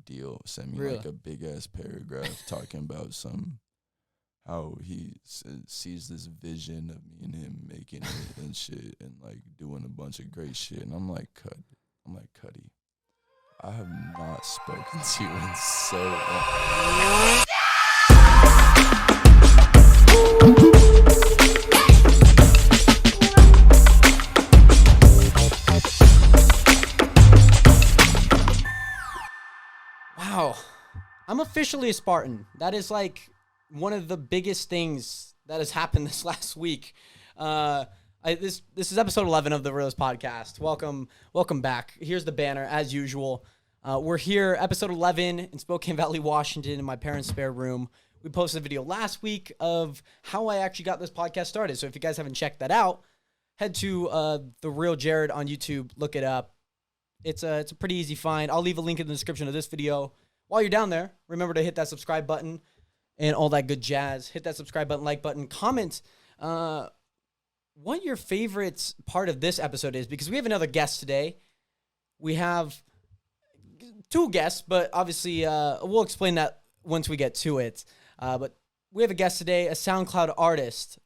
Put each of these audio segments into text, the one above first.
deal. Sent me Really? like a big ass paragraph talking about how he sees this vision of me and him making it and shit and like doing a bunch of great shit. And I'm like, Cuddy, I have not spoken to you in so long. Wow. I'm officially a Spartan. That is like one of the biggest things that has happened this last week. This is episode 11 of the Realest Podcast. Welcome back. Here's the banner as usual. We're here, episode 11 in Spokane Valley, Washington, in my parents' spare room. We posted a video last week of how I actually got this podcast started. So if you guys haven't checked that out, head to The Real Jared on YouTube. Look it up. It's a pretty easy find. I'll leave a link in the description of this video. While you're down there, remember to hit that subscribe button and all that good jazz. Hit that subscribe button, like button, comment what your favorite part of this episode is, because we have another guest today. We have two guests, but obviously we'll explain that once we get to it. But we have a guest today, a SoundCloud artist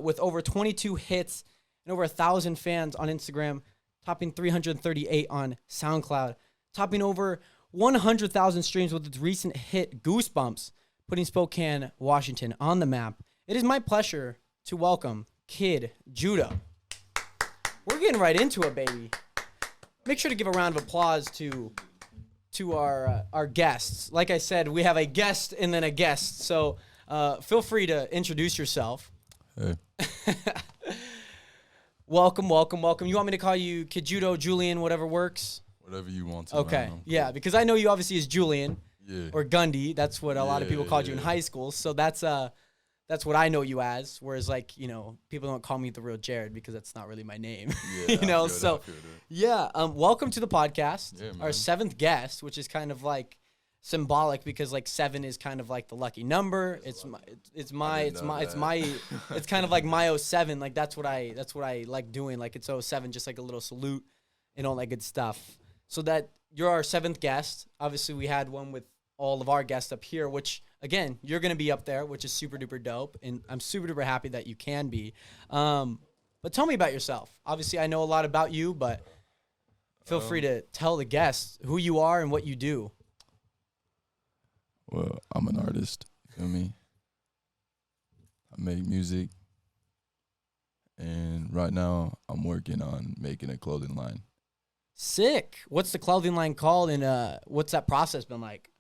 with over 22 hits and over 1,000 fans on Instagram, topping 338 on SoundCloud, topping over 100,000 streams with its recent hit Goosebumps, putting Spokane, Washington on the map. It is my pleasure to welcome Kid Judo. We're getting right into it, baby. Make sure to give a round of applause to our guests. Like I said, we have a guest and then a guest, so feel free to introduce yourself. Hey. Welcome. You want me to call you Kid Judo, Julian, whatever works? Whatever you want to. Okay, man. yeah, because I know you obviously as Julian, Yeah. or Gundy. That's what a lot of people called you in high school. So that's what I know you as. Whereas, like, people don't call me the real Jared because that's not really my name. Yeah, I So feel that. yeah. Welcome to the podcast. Yeah, man. Our 7th guest, which is kind of like symbolic because like 7 is kind of like the lucky number. It's kind of like my 07. Like that's what I like doing. Like it's 07, just like a little salute and all that good stuff. So that you're our 7th guest. Obviously, we had one with all of our guests up here, which, again, you're going to be up there, which is super duper dope. And I'm super duper happy that you can be. But tell me about yourself. Obviously, I know a lot about you, but feel free to tell the guests who you are and what you do. Well, I'm an artist. You feel me? I make music. And right now, I'm working on making a clothing line. Sick. What's the clothing line called, and what's that process been like?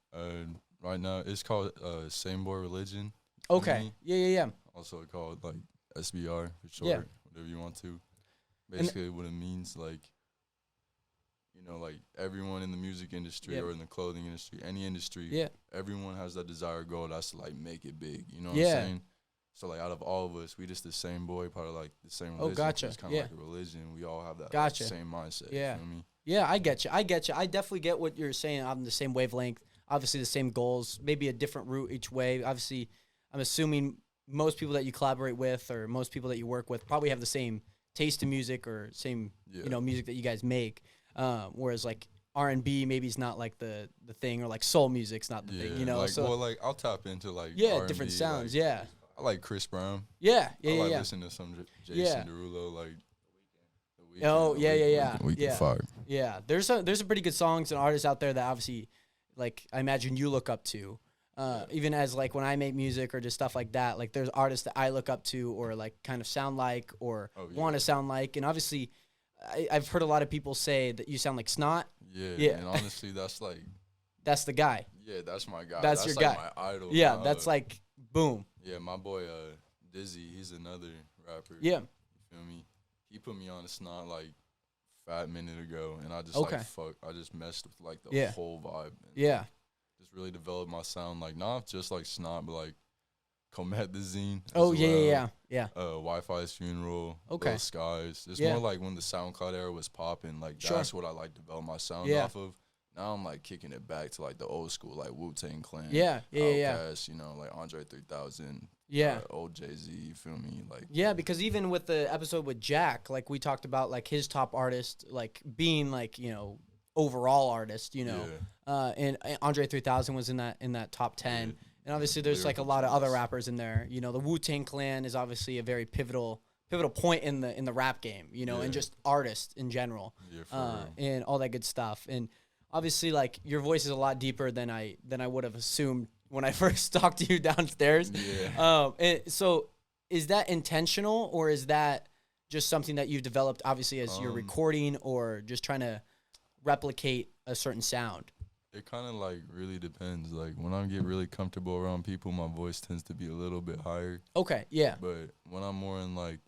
Right now, it's called Same Boy Religion. Okay. Yeah. Also called, like, SBR for short, whatever you want to. Basically, what it means, like, like, everyone in the music industry or in the clothing industry, any industry, everyone has that desire goal that's to, like, make it big. You know what I'm saying? So, like, out of all of us, we just the same boy, part of, like, the same religion. Oh, gotcha. It's kind of like a religion. We all have that like, same mindset. Yeah. You feel me? Yeah, I get you. I definitely get what you're saying. I'm the same wavelength. Obviously, the same goals. Maybe a different route each way. Obviously, I'm assuming most people that you collaborate with or most people that you work with probably have the same taste in music or same, music that you guys make. Whereas, like, R&B maybe is not, like, the thing, or, like, soul music's not the thing, Like, so, well, like, I'll tap into, like, R&B, different sounds, like, I like Chris Brown. Yeah. I like listening to some Jason Derulo, like, The Weeknd. Oh, yeah. Weeknd fire. Yeah, there's some pretty good songs and artists out there that obviously, like, I imagine you look up to. Even as, like, when I make music or just stuff like that, like, there's artists that I look up to or, like, kind of sound like or want to sound like. And obviously, I've heard a lot of people say that you sound like Snot. Yeah. And honestly, that's, like... That's the guy. Yeah, that's my guy. That's your like guy. My idol. Yeah, that's, like, boom. Yeah, my boy Dizzy, he's another rapper. Yeah. You feel me? He put me on a Snot, like, fat minute ago, and I just, I just messed with, like, the whole vibe. And just really developed my sound, like, not just, like, Snot, but, like, Comethazine. Oh, yeah. Wi-Fi's Funeral. Little Skies. It's more like when the SoundCloud era was popping, like, that's what I, like, developed my sound off of. Now I'm, like, kicking it back to, like, the old school, like, Wu-Tang Clan. Outkast, like, Andre 3000. Old Jay-Z, you feel me? Like, yeah, because even with the episode with Jack, like, we talked about, like, his top artist, like, being, like, overall artist, you know. And Andre 3000 was in that top 10. And obviously there's like a lot of other rappers in there. You know, the Wu-Tang Clan is obviously a very pivotal point in the rap game, you know, and just artists in general. And all that good stuff. And obviously like your voice is a lot deeper than I would have assumed when I first talked to you downstairs. And so is that intentional, or is that just something that you've developed obviously as you're recording, or just trying to replicate a certain sound? It kind of like really depends. Like when I get really comfortable around people, my voice tends to be a little bit higher. Okay, yeah. But when I'm more in like,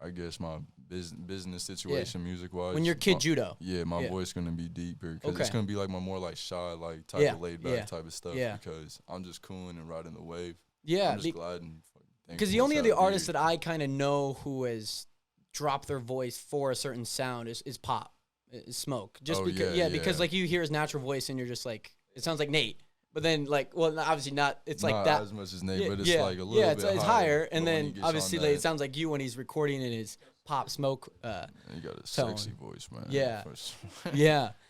I guess my business situation, music wise. When you're Kid Judo. Yeah, my voice gonna be deeper because it's gonna be like my more like shy, like type of laid back type of stuff. Because I'm just cooling and riding the wave. Yeah, I'm just gliding. Because the only other artist that I kind of know who has dropped their voice for a certain sound is Pop. Smoke, just because like you hear his natural voice and you're just like, it sounds like Nate, but then like, well, obviously not, it's like that as much as Nate, but it's like a little bit it's higher, and then obviously like, it sounds like you when he's recording in his Pop Smoke you got a sexy voice, man.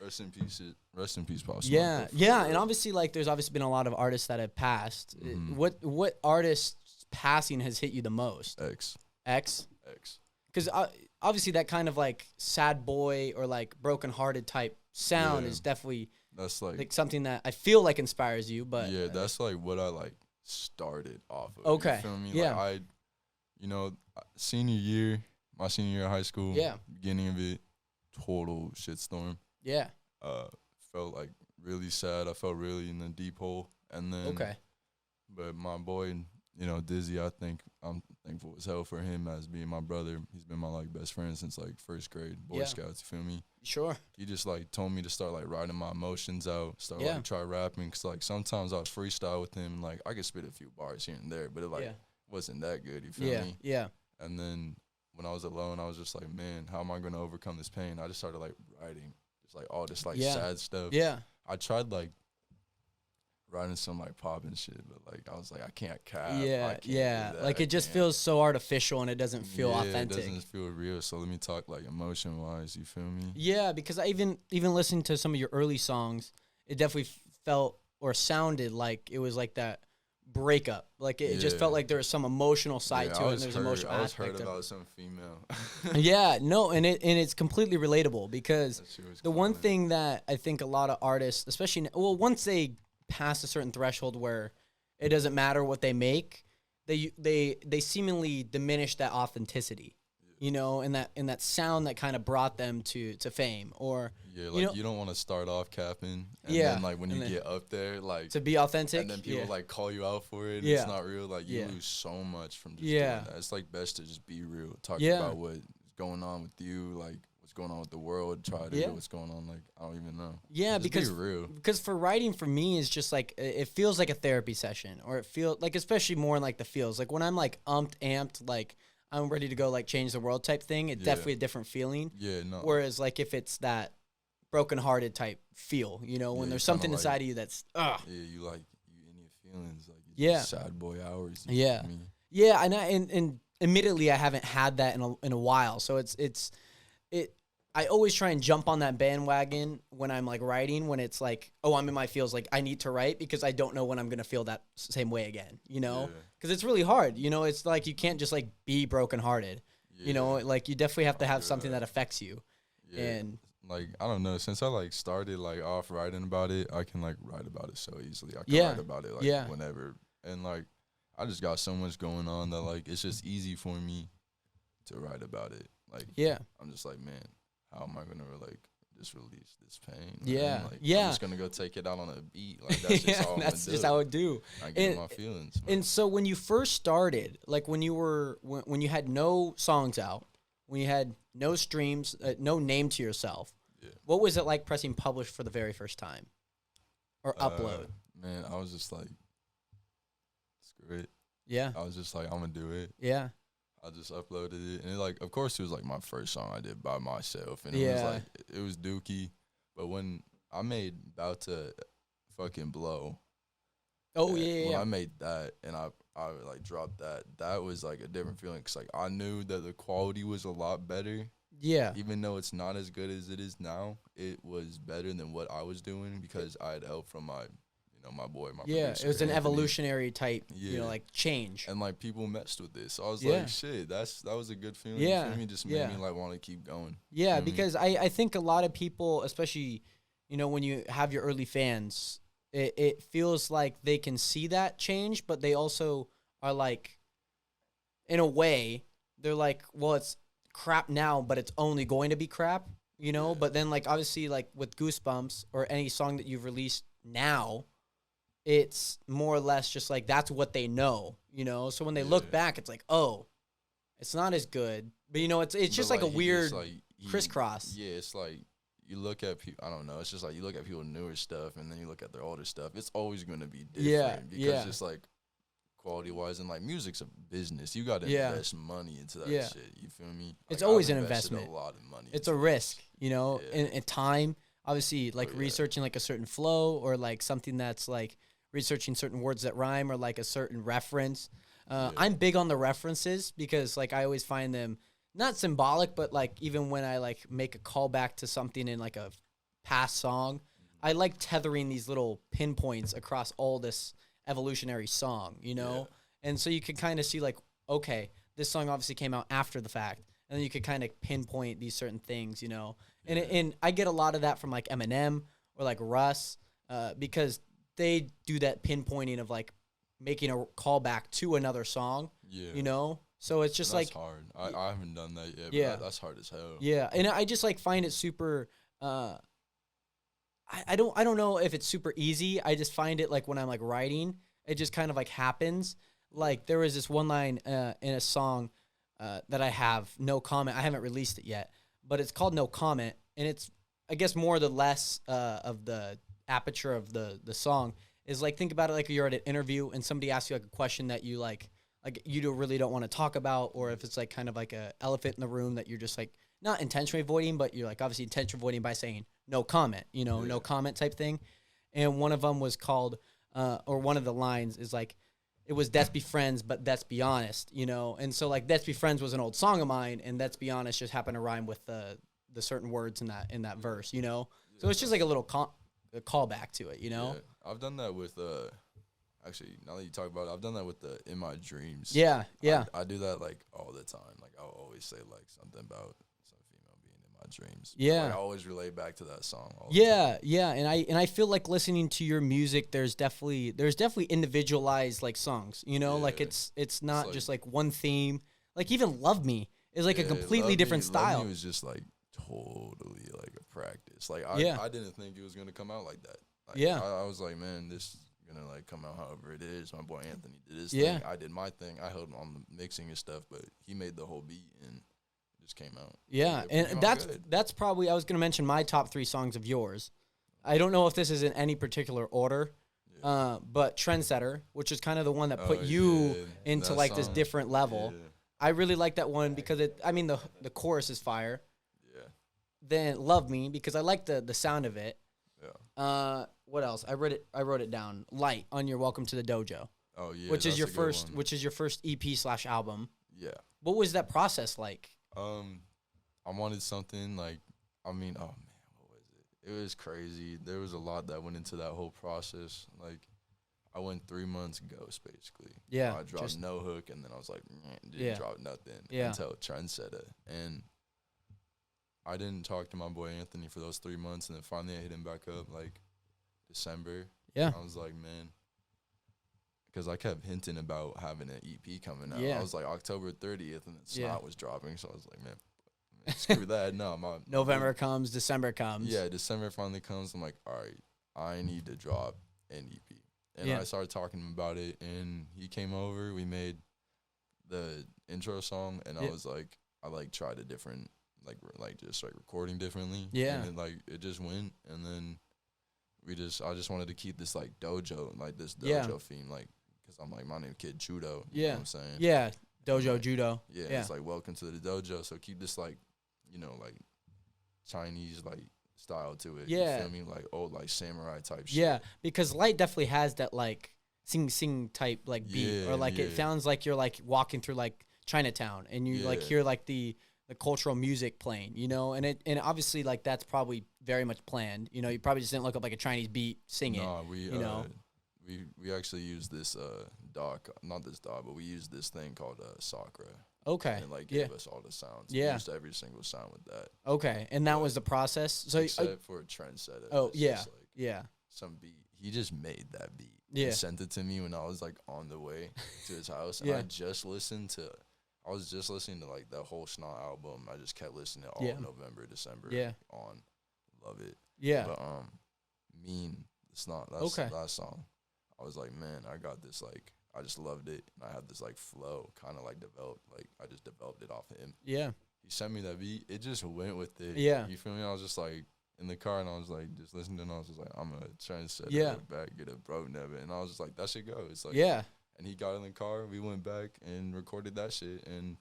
Rest in peace Pop Smoke. And obviously like there's obviously been a lot of artists that have passed. What artist's passing has hit you the most? X because obviously that kind of like sad boy or like broken-hearted type sound is definitely that's like something that I feel like inspires you. But that's like what I like started off of. Okay, you feel me? Like I, you know, senior year of high school, beginning of it, total shitstorm. Felt like really sad. I felt really in the deep hole, and then but my boy, you know, Dizzy, I'm thankful as hell for him as being my brother. He's been my like best friend since like first grade, Boy Scouts. You feel me? Sure. He just like told me to start like writing my emotions out, like try rapping, cause like sometimes I was freestyle with him, like I could spit a few bars here and there, but it like wasn't that good. You feel me? And then when I was alone, I was just like, man, how am I gonna overcome this pain? I just started like writing, just like all this like sad stuff. I tried like writing some like pop and shit, but like I was like, I can't cap. Like it just feels so artificial and it doesn't feel authentic. It doesn't feel real. So let me talk like emotion wise. You feel me? Yeah, because I even listening to some of your early songs, it definitely felt or sounded like it was like that breakup. Like it just felt like there was some emotional side to it, and there's emotional aspect. I was hurt about some female. And it's completely relatable, because the one thing that I think a lot of artists, especially once they past a certain threshold where it doesn't matter what they make, they seemingly diminish that authenticity, you know, and that sound that kind of brought them to fame. Or you don't want to start off capping, and then like when you get up there, like to be authentic, and then people like call you out for it, and it's not real. Like you lose so much from just doing that. It's like best to just be real, talk about what's going on with you, like what's going on with the world, try to know what's going on. Like I don't even know. Because be real. Because for writing, for me, is just like it feels like a therapy session, or it feels like, especially more in like the feels, like when I'm like amped, like I'm ready to go like change the world type thing. It's definitely a different feeling. Whereas like if it's that brokenhearted type feel, you know, when there's something inside of you that's you in your feelings, like it's sad boy hours. And admittedly I haven't had that in a while, so I always try and jump on that bandwagon when I'm like writing, when it's like, oh, I'm in my feels, like I need to write, because I don't know when I'm gonna feel that same way again, you know, because it's really hard, you know. It's like you can't just like be brokenhearted, you know, like you definitely have to have something that affects you. And like I don't know, since I like started like off writing about it, I can like write about it so easily. I can write about it like whenever, and like I just got so much going on that like it's just easy for me to write about it. Like I'm just like, man, how am I gonna like just release this pain? I'm just gonna go take it out on a beat. Like that's just all that's just how I do. I get my feelings. Man. And so when you first started, like when you had no songs out, when you had no streams, no name to yourself, what was it like pressing publish for the very first time, or upload? Man, I was just like, screw it. I was just like, I'm gonna do it. I just uploaded it, and like, of course, it was like my first song I did by myself, and it was like, it was dookie. But when I made About to Fucking Blow, when I made that, and I like dropped that was like a different feeling, cause like I knew that the quality was a lot better Yeah. Even though it's not as good as it is now, it was better than what I was doing because I had help from my boy, my producer, it was an Anthony. Evolutionary type, like change. And like people messed with this. So I was like, shit, that was a good feeling. Yeah. You feel me? Just made me like want to keep going. Yeah, because I think a lot of people, especially, when you have your early fans, it feels like they can see that change, but they also are like, in a way, they're like, well, it's crap now, but it's only going to be crap, But then like obviously like with Goosebumps or any song that you've released now, it's more or less just like that's what they know, So when they look back, it's like, oh, it's not as good. But it's just like a weird crisscross. Yeah, it's like you look at people. I don't know. It's just like you look at people's newer stuff, and then you look at their older stuff. It's always going to be different because it's like quality wise, and like music's a business. You got to invest money into that shit. You feel me? It's like, always an investment. A lot of money. It's a risk, and time. Obviously, like researching like a certain flow or like something that's like researching certain words that rhyme or like a certain reference. I'm big on the references because like I always find them not symbolic, but like even when I like make a callback to something in like a past song, I like tethering these little pinpoints across all this evolutionary song, And so you can kind of see like, okay, this song obviously came out after the fact, and then you could kind of pinpoint these certain things, And I get a lot of that from like Eminem or like Russ, because they do that pinpointing of like making a callback to another song, So it's just that's like hard. I haven't done that yet. But that's hard as hell. Yeah, and I just like find it super. I don't know if it's super easy. I just find it like when I'm like writing, it just kind of like happens. Like there was this one line in a song that I have, No Comment. I haven't released it yet, but it's called No Comment, and it's I guess more or less of the aperture of the song is like, think about it like you're at an interview and somebody asks you like a question that you like you really don't want to talk about, or if it's like kind of like a elephant in the room that you're just like not intentionally avoiding, but you're like obviously intentionally avoiding by saying no comment, no comment type thing. And one of them was called, or one of the lines is like, it was Let's Be Friends, but let's be honest, And so like Let's Be Friends was an old song of mine, and Let's Be Honest just happened to rhyme with the certain words in that verse, So it's just like a little callback to it, Yeah. I've done that with actually, now that you talk about it, I've done that with the In My Dreams. Yeah. I do that like all the time. Like I'll always say like something about some female being in my dreams. Yeah. Like, I always relate back to that song. Yeah. And I feel like listening to your music, there's definitely individualized like songs, like it's not like, just like one theme. Like even Love Me is like a completely different style. Love Me was just like totally like a practice. Like I didn't think it was gonna come out like that. Like, I was like, man, this is gonna like come out however it is. My boy Anthony did his thing. I did my thing. I held on the mixing and stuff, but he made the whole beat and it just came out. Yeah, and that's probably, I was gonna mention my top 3 songs of yours. I don't know if this is in any particular order, but Trend Setta, which is kind of the one that put you into that like song. This different level. Yeah. I really like that one because the chorus is fire. Yeah. Then Love Me because I like the sound of it. Yeah. What else? I wrote it down. Light on your Welcome to the Dojo. Oh yeah. Which is your first EP/album. Yeah. What was that process like? I wanted something like, oh man, what was it? It was crazy. There was a lot that went into that whole process. Like, I went 3 months ghost basically. Yeah. I dropped no hook, and then I was like, didn't drop nothing until Trend Setta. And I didn't talk to my boy Anthony for those 3 months, and then finally I hit him back up like December. Yeah. I was like, man, because I kept hinting about having an EP coming out. Yeah. I was like October 30th, and then Snot was dropping, so I was like, man, screw that. No, November comes, December comes. Yeah, December finally comes. I'm like, all right, I need to drop an EP. And I started talking to him about it, and he came over. We made the intro song, and I was like, I like tried a different, like just like recording differently. Yeah. And then, like it just went, and then I just wanted to keep this like dojo, like this dojo theme, like because I'm like, my name is Kid Judo. You know what I'm saying? Yeah. Dojo Judo. Yeah. It's like welcome to the dojo. So keep this like, like Chinese like style to it. Yeah. You feel me? Like old like samurai type shit. Yeah, because Light definitely has that like sing type like beat, or like it sounds like you're like walking through like Chinatown, and you like hear like the the cultural music playing, you know, and obviously like that's probably very much planned. You know, you probably just didn't look up like a Chinese beat, sing it. No, we actually used this doc, not this doc, but we used this thing called Sakura. Okay. And it like gave us all the sounds. Yeah. We used every single sound with that. Okay, and that was the process. So except for a Trend Setta. Oh yeah, some beat. He just made that beat. Yeah. He sent it to me when I was like on the way to his house, and I was just listening to like that whole Snot album. I just kept listening all November, December. Yeah. On, love it. Yeah. But Mean, it's not. That's the last song. I was like, man, I got this like. I just loved it, and I had this like flow, kind of like developed. Like I just developed it off of him. Yeah. He sent me that beat. It just went with it. Yeah. You feel me? I was just like in the car, and I was like just listening, and I was just like, I'm gonna try and set it back, get a bro never, and I was just like, that should go. It's like And he got in the car. We went back and recorded that shit, and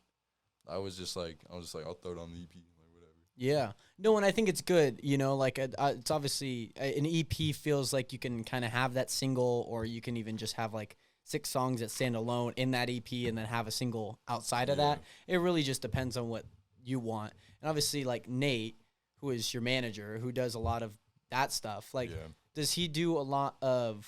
I was just like, I'll throw it on the EP, like whatever. Yeah. No, and I think it's good. You know, like it's obviously an EP feels like you can kind of have that single, or you can even just have like 6 songs that stand alone in that EP and then have a single outside of that. It really just depends on what you want. And obviously, like Nate, who is your manager, who does a lot of that stuff, like, does he do a lot of,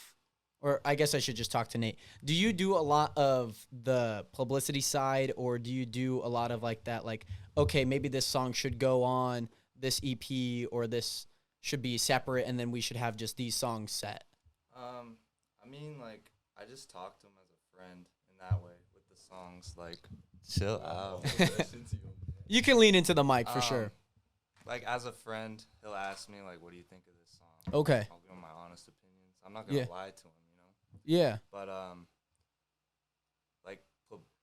or I guess I should just talk to Nate. Do you do a lot of the publicity side, or do you do a lot of like that, like, okay, maybe this song should go on this EP, or this should be separate, and then we should have just these songs set? I mean, like, I just talk to him as a friend in that way with the songs. Like, chill out. You can lean into the mic for sure. Like, as a friend, he'll ask me, like, what do you think of this song? Okay. I'll give him my honest opinions. I'm not going to lie to him, you know? Yeah. But, like,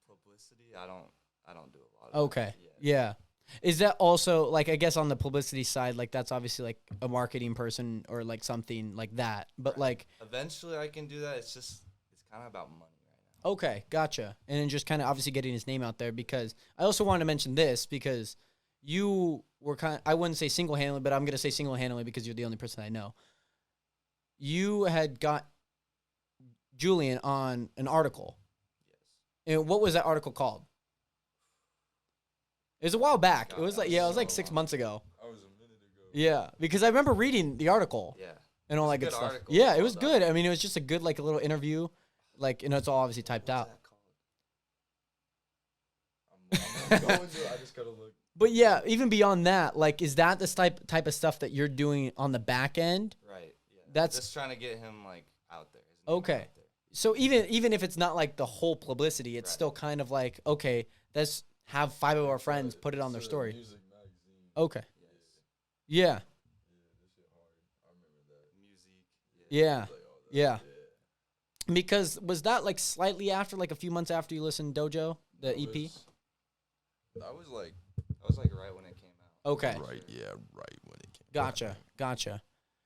publicity, I don't do a lot of Okay. Yeah. Is that also, like, I guess on the publicity side, like, that's obviously, like, a marketing person or, like, something like that. But, like... Eventually I can do that. It's kind of about money right now. Okay, gotcha. And then just kind of obviously getting his name out there, because I also wanted to mention this because you were kind of, I wouldn't say single-handedly, but I'm going to say single-handedly because you're the only person I know. You had got Julian on an article. Yes. And what was that article called? It was a while back. It was like, it was like 6 months ago. I was a minute ago. Yeah, because I remember reading the article. Yeah. And all that good stuff. Yeah, it was good. I mean, it was just a good, like, a little interview. Like, you know, it's all obviously typed out. I'm going to, I just gotta look. But yeah, even beyond that, like, is that the type of stuff that you're doing on the back end? Right. Yeah. That's just trying to get him like out there. Okay. Out there. So even if it's not like the whole publicity, it's still kind of like, okay, let's have 5 of our friends put it on their story. Music magazine. Okay. Yes. Yeah. This shit hard. I remember that. Music. Yeah. Because was that like slightly after, like a few months after you listened to Dojo, the EP? That was like right when it came out. Okay. Right when it came out. Gotcha.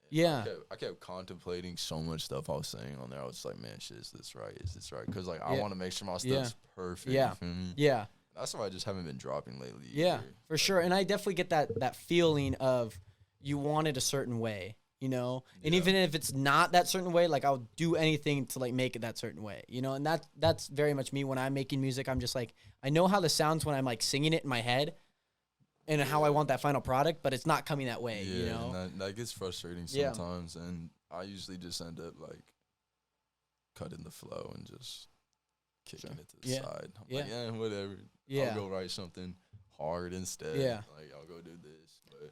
Yeah. I kept contemplating so much stuff I was saying on there. I was just like, man, shit, is this right? Because, like, I want to make sure my stuff's perfect. Yeah. You feel me? Yeah. That's why I just haven't been dropping lately. Yeah, either. for sure. And I definitely get that feeling of you want it a certain way, you know? And even if it's not that certain way, like, I'll do anything to, like, make it that certain way, you know? And that's very much me when I'm making music. I'm just like, I know how this sounds when I'm, like, singing it in my head and how I want that final product, but it's not coming that way, you know? And that gets frustrating sometimes. And I usually just end up, like, cutting the flow and just kicking it to the side. I'm like, whatever. I'll go write something hard instead. Yeah. Like, I'll go do this. But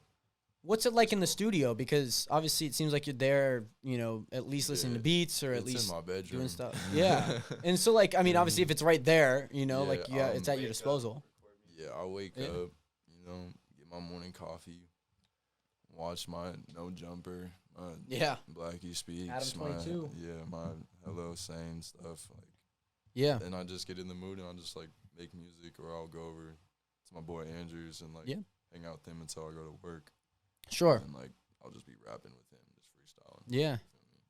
what's it like in the studio? Because obviously it seems like you're there, you know, at least listening to beats or at least in my bedroom. doing stuff. Yeah. And so, like, I mean, obviously if it's right there, you know, like, it's at your disposal. Yeah, I wake up, you know, get my morning coffee, watch my No Jumper, Blackie Speaks, Adam 22. my Hello Sane stuff, like. Yeah. And I just get in the mood and I'll just, like, make music, or I'll go over to my boy Andrews and, like, hang out with him until I go to work. Sure. And, like, I'll just be rapping with him, just freestyling. Yeah.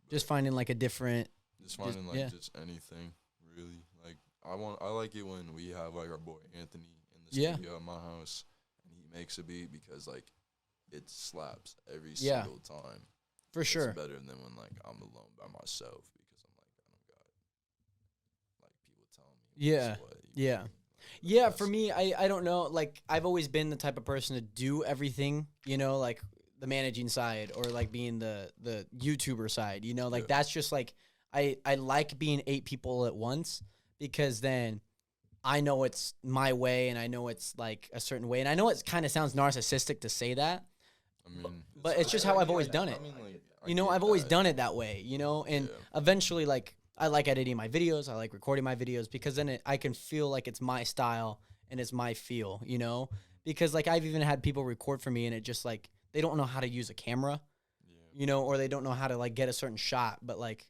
Just finding, like, a different. Just finding, just anything, really. Like, I like it when we have, like, our boy Anthony in the studio at my house and he makes a beat because, like, it slaps every single time. For sure. It's better than when, like, I'm alone by myself. Yeah. Yeah, for me, I don't know. Like, I've always been the type of person to do everything, you know, like the managing side or like being the YouTuber side, you know, like that's just like, I like being 8 people at once because then I know it's my way and I know it's like a certain way. And I know it kind of sounds narcissistic to say that, I mean, but it's just how I've always done it. I mean, like, You know, I've always done it that way, you know, and eventually, like, I like editing my videos. I like recording my videos because then I can feel like it's my style and it's my feel, you know, because like I've even had people record for me and it just like, they don't know how to use a camera, you know, or they don't know how to like get a certain shot. But like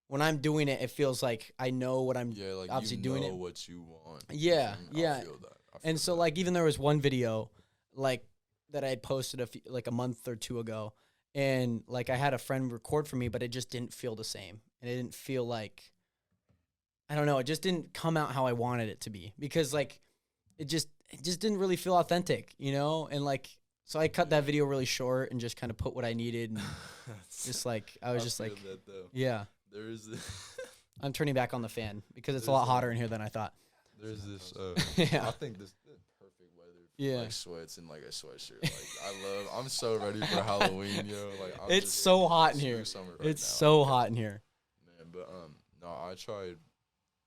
when I'm doing it, it feels like I know what I'm like obviously doing it. What you want. Yeah. I feel that. And so like, even there was one video like that I had posted like a month or 2 ago. And, like, I had a friend record for me, but it just didn't feel the same. And it didn't feel like, I don't know, it just didn't come out how I wanted it to be. Because, like, it just didn't really feel authentic, you know? And, like, so I cut that video really short and just kind of put what I needed. And just, like, I was just like, yeah. There is this. I'm turning back on the fan because it's a lot hotter in here than I thought. There's this, yeah. I think this perfect weather for like sweats and like a sweatshirt. Like I'm so ready for Halloween, yo. Like it's so hot in here. It's so hot in here. Man, but no, I tried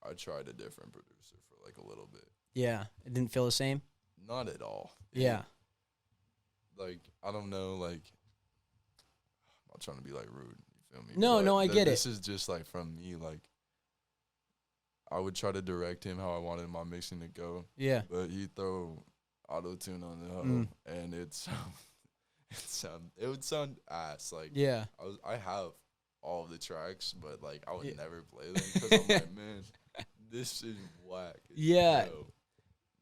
a different producer for like a little bit. Yeah, it didn't feel the same. Not at all. Yeah. Like I don't know, like I'm not trying to be like rude. You feel me? No, I get it. This is just like from me, like. I would try to direct him how I wanted my mixing to go. Yeah. But he'd throw auto-tune on the hoe, and it would sound ass. Like, yeah. I have all of the tracks, but, like, I would never play them because I'm like, man, this is whack. It's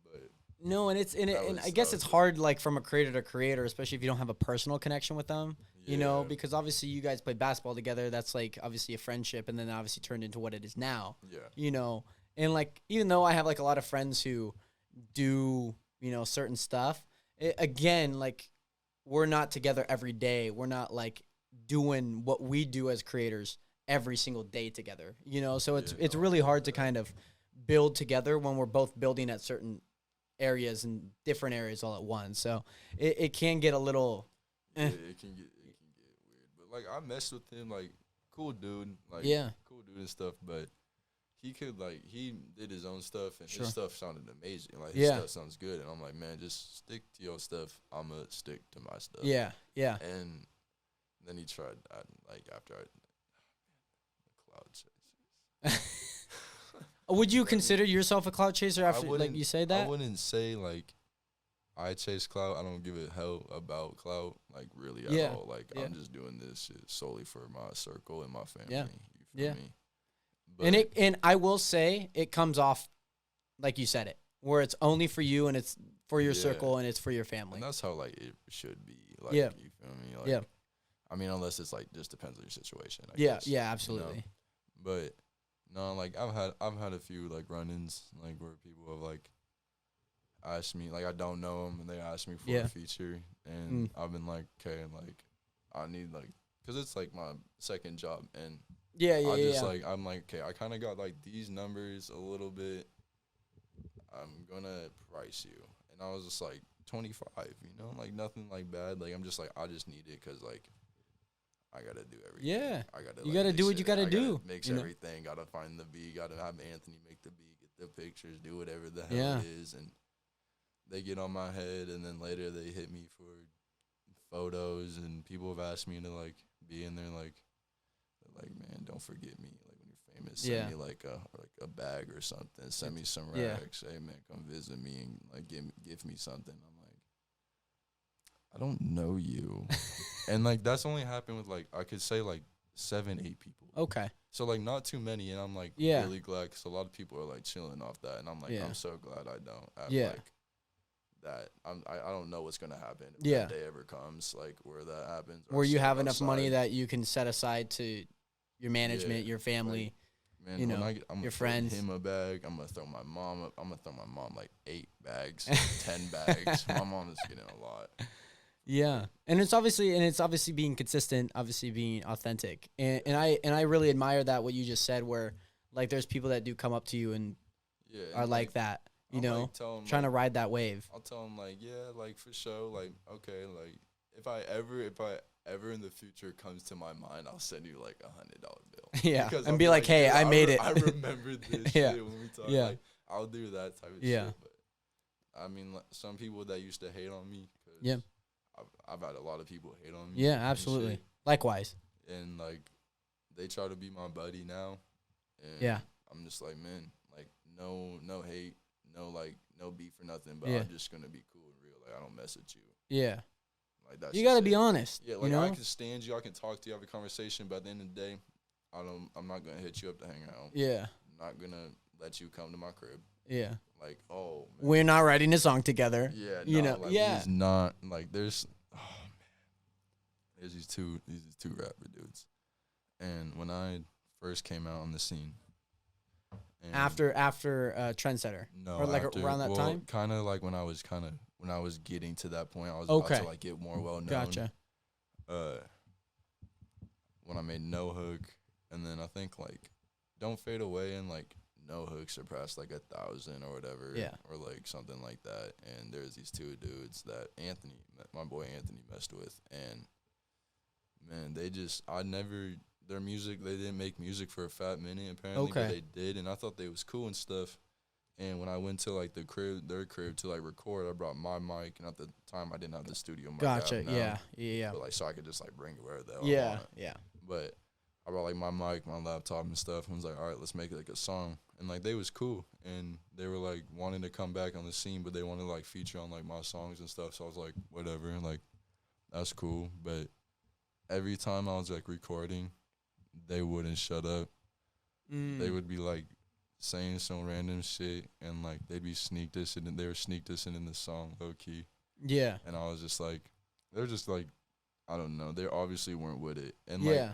but no, and I guess it's hard, like, from a creator to creator, especially if you don't have a personal connection with them. You know, because obviously you guys played basketball together. That's like obviously a friendship, and then obviously turned into what it is now. Yeah. You know, and like even though I have like a lot of friends who do, you know, certain stuff, again, like we're not together every day. We're not like doing what we do as creators every single day together. You know, so it's really hard to kind of build together when we're both building at certain areas and different areas all at once. So it can get a little. It can get weird, but like I messed with him, like cool dude, like cool dude and stuff. But he did his own stuff, and his stuff sounded amazing. Like his stuff sounds good, and I'm like, man, just stick to your stuff. I'ma stick to my stuff. Yeah. And then he tried, after Clout Chasers. Would you consider yourself a Clout Chaser after like you say that? I wouldn't say like. I chase clout. I don't give a hell about clout, like really at all. Like I'm just doing this shit solely for my circle and my family. Yeah. You feel me? But and I will say it comes off like you said it, where it's only for you and it's for your circle and it's for your family. And that's how like it should be. Like you feel me? Like, I mean, unless it's like just depends on your situation. I guess, yeah, absolutely. You know? But no, like I've had a few like run-ins like where people have like. Asked me, like, I don't know them, and they asked me for a feature, and I've been like, okay, like, I need, like, because it's, like, my second job, and like, I'm like, okay, I kind of got, like, these numbers a little bit, I'm gonna price you, and I was just, like, 25, you know, like, nothing, like, bad, like, I'm just, like, I just need it, because, like, I gotta do everything. Yeah, I gotta. You gotta do what you gotta do. Mix everything, gotta find the beat, gotta have Anthony make the beat, get the pictures, do whatever the hell it is, and they get on my head, and then later they hit me for photos, and people have asked me to, like, be in there, like, man, don't forget me. Like, when you're famous, send me, like a bag or something. Send me some racks. Hey, man, come visit me and, like, give me something. I'm like, I don't know you. And, like, that's only happened with, like, I could say, like, 7, 8 people. Okay. So, like, not too many, and I'm, like, really glad, because a lot of people are, like, chilling off that, and I'm, like, I'm so glad I don't have, like, that I don't know what's gonna happen if that day ever comes, like where that happens. Where you have enough money that you can set aside to your management, your family, like, man, you know, I'm your friends. Him a bag. I'm gonna throw my mom up. I'm gonna throw my mom like 8 bags, 10 bags. My mom is getting a lot. Yeah, and it's obviously being consistent, obviously being authentic, and I really admire that what you just said, where like there's people that do come up to you and are like that. You know, like, tell him, trying like, to ride that wave. I'll tell him like, yeah, like for sure, like okay, like if I ever in the future comes to my mind, I'll send you like $100 bill. Yeah, Because and I'll be like, hey, I made it. I remember this Yeah. shit when we talk. Yeah. Like I'll do that type of Yeah. shit. But I mean, like, some people that used to hate on me. Cause Yeah. I've had a lot of people hate on me. Yeah, and absolutely. shit. Likewise. And like, they try to be my buddy now. And Yeah. I'm just like, man, like no hate, no beef or nothing. But Yeah. I'm just gonna be cool and real. Like I don't mess with you. Yeah. Like that's You got to just be it. honest. Yeah, like you know? I can stand you, I can talk to you, have a conversation, but at the end of the day, I'm not gonna hit you up to hang out. Yeah. I'm not gonna let you come to my crib. Yeah. Like, oh man. We're not writing a song together. Yeah, you no, know, like, yeah. It's not like there's there's these two rapper dudes. And when I first came out on the scene, After Trend Setta. no, Or like after, around that time? kind of like when I was getting to that point, I was about to like get more well known. Gotcha. When I made No Hook, and then I think like Don't Fade Away and like No Hook surpassed like 1,000 or whatever, Yeah. or like something like that. And there's these two dudes that my boy Anthony messed with, and man, their music, they didn't make music for a fat minute apparently, but they did, and I thought they was cool and stuff. And when I went to like their crib to like record, I brought my mic, and at the time I didn't have the studio mic. Gotcha. Yeah. But like, so I could just like bring it wherever the hell I Yeah. want. Yeah. But I brought like my mic, my laptop and stuff, and was like, all right, let's make it like a song. And like they was cool, and they were like wanting to come back on the scene, but they wanted to like feature on like my songs and stuff. So I was like, whatever, and like that's cool. But every time I was like recording, they wouldn't shut up. They would be like saying some random shit, and like they'd be sneak dissing, and they were sneak dissing in the song low key. Yeah. And I was just like, they're just like, I don't know, they obviously weren't with it. And like,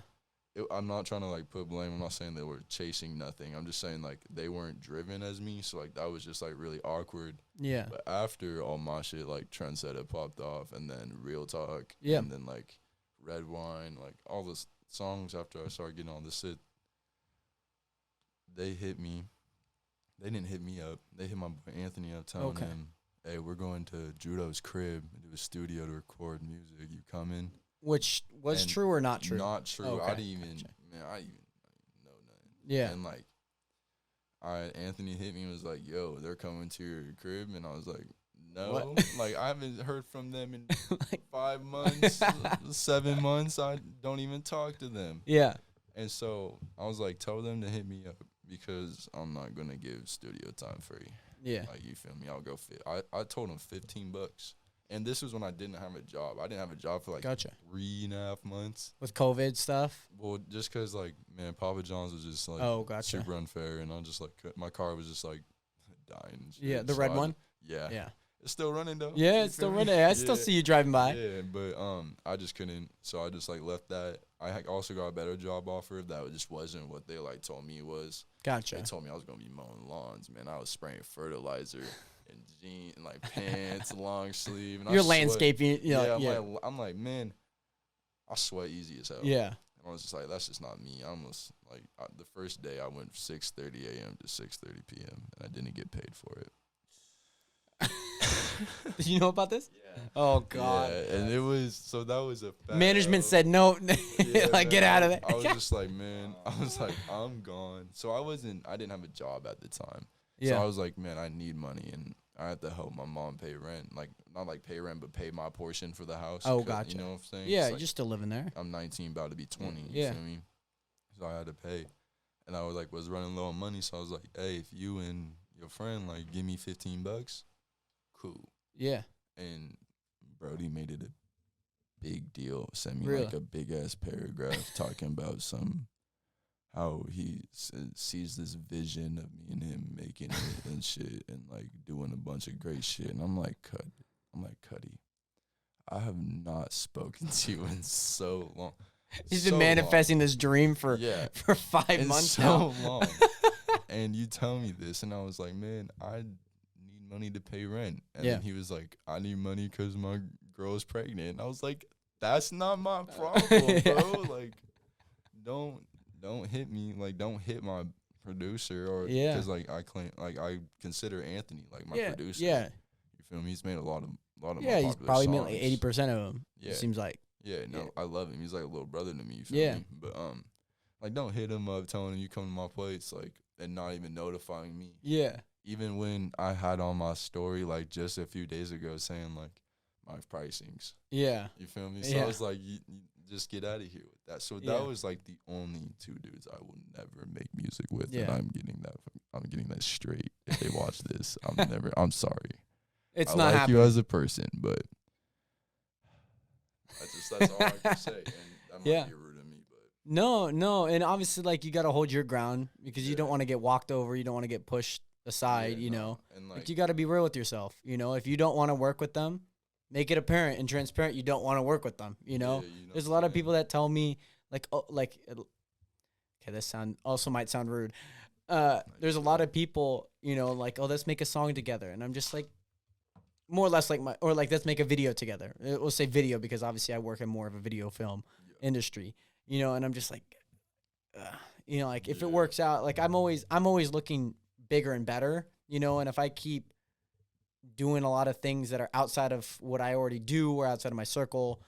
I'm not trying to like put blame. I'm not saying they were chasing nothing. I'm just saying like they weren't driven as me. So like that was just like really awkward. Yeah. But after all my shit, like Trend Setta popped off, and then Real Talk, and then like Red Wine, like all the songs after I started getting all this shit, they hit me. They didn't hit me up. They hit my boy Anthony up, telling him, hey, we're going to Judo's crib into a studio to record music. You coming? Which was true or not true? Not true. Okay. I didn't even know nothing. Yeah. And like, Anthony hit me and was like, yo, they're coming to your crib. And I was like, no. What? Like, I haven't heard from them in 5 months, 7 months. I don't even talk to them. Yeah. And so I was like, tell them to hit me up, because I'm not going to give studio time free. Yeah. Like, you feel me? I'll go fit. I told him $15. And this was when I didn't have a job. I didn't have a job for like 3.5 months. With COVID stuff? Well, just because, like, man, Papa John's was just like super unfair. And I just like, my car was just like dying. And shit. Yeah, the so red one? Yeah. Yeah. It's still running though. Yeah, it's still running. I still see you driving by. Yeah, but I just couldn't. So I just like left that. I also got a better job offer that just wasn't what they like told me it was. Gotcha. They told me I was gonna be mowing lawns. Man, I was spraying fertilizer in jeans and like pants, long sleeve. And you're landscaping. I'm like, man, I sweat easy as hell. Yeah. And I was just like, that's just not me. I almost like the first day I went 6:30 a.m. to 6:30 p.m. and I didn't get paid for it. Did you know about this? Yeah. Oh God. Yeah, and that was a fact. Management said no. Yeah, like, get out of there. I was just like, man, I'm gone. So I didn't have a job at the time. Yeah. So I was like, man, I need money, and I had to help my mom pay rent. Like, not like pay rent, but pay my portion for the house. Oh, gotcha. You know what I'm saying? Yeah, like, you're still living there. I'm 19, about to be 20. Yeah. You feel me? So I had to pay. And I was running low on money, so I was like, hey, if you and your friend, like, give me $15, cool. Yeah. And Brody made it a big deal. Sent me Really? like a big ass paragraph talking about how he sees this vision of me and him making it and shit, and like doing a bunch of great shit. And I'm like, Cuddy, I have not spoken to you in so long. He's been manifesting this dream for 5 months so now. long. And you tell me this, and I was like, man, I need money to pay rent. And then he was like, I need money because my girl is pregnant. And I was like, that's not my problem, bro. Like, don't hit me. Like, don't hit my producer, or because like I consider Anthony like my producer. Yeah. You feel me? He's made a lot of my he's popular probably songs. made like 80% of them. Yeah, it seems like. Yeah, no, I love him. He's like a little brother to me. You feel me? But like don't hit him up telling him you come to my place like and not even notifying me. Yeah. Even when I had on my story like just a few days ago saying like my pricings. Yeah. You feel me? So I was like, you just get out of here with that. So that was like the only two dudes I will never make music with, and I'm getting that straight. If they watch this, I'm sorry. It's I not like happening. you as a person, but that's all I can say. And that might be rude of me, but no, and obviously like you got to hold your ground because you don't want to get walked over, you don't want to get pushed aside, you know. And like you got to be real with yourself, you know. If you don't want to work with them, make it apparent and transparent you don't want to work with them, you know. There's a lot of people that tell me like, oh, like, okay, this also might sound rude. There's a lot of people, you know, like, oh, let's make a song together, and I'm just like, more or less like let's make a video together. We'll say video because obviously I work in more of a video film industry, you know, and I'm just like, you know, like if it works out, like I'm always looking bigger and better, you know, and if I keep doing a lot of things that are outside of what I already do or outside of my circle,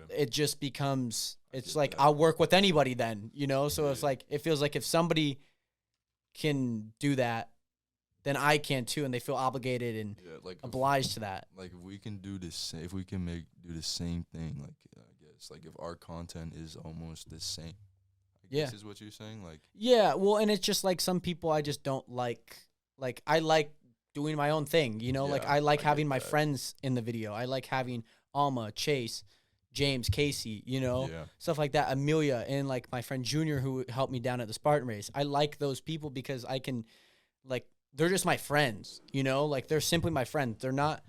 it just becomes, it's like I'll work with anybody then, you know, so it's like, it feels like if somebody can do that, then I can too, and they feel obligated and like obliged to that. Like if we can do this, if we can do the same thing, like I guess, like if our content is almost the same, I guess is what you're saying, like. Yeah, well, and it's just like some people I just don't like. Like I like doing my own thing, you know. Like I like having my friends in the video. I like having Alma, Chase, James, Casey, you know, stuff like that. Amelia and like my friend Junior who helped me down at the Spartan race. I like those people because I can, like. They're just my friends, you know? Like, they're simply my friends. They're not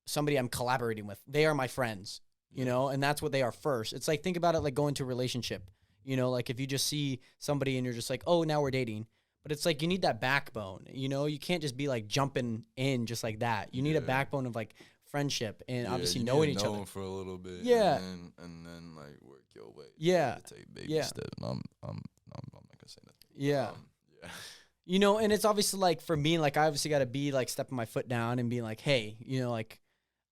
somebody I'm collaborating with. They are my friends, you know? And that's what they are first. It's like, think about it like going to a relationship. You know, like if you just see somebody and you're just like, oh, now we're dating. But it's like you need that backbone, you know? You can't just be like jumping in just like that. You need a backbone of like friendship and obviously knowing each other. For a little bit. Yeah. And then like work your way. Yeah. Take baby steps. I'm not going to say nothing. Yeah. You know, and it's obviously, like, for me, like, I obviously got to be, like, stepping my foot down and being like, hey, you know, like,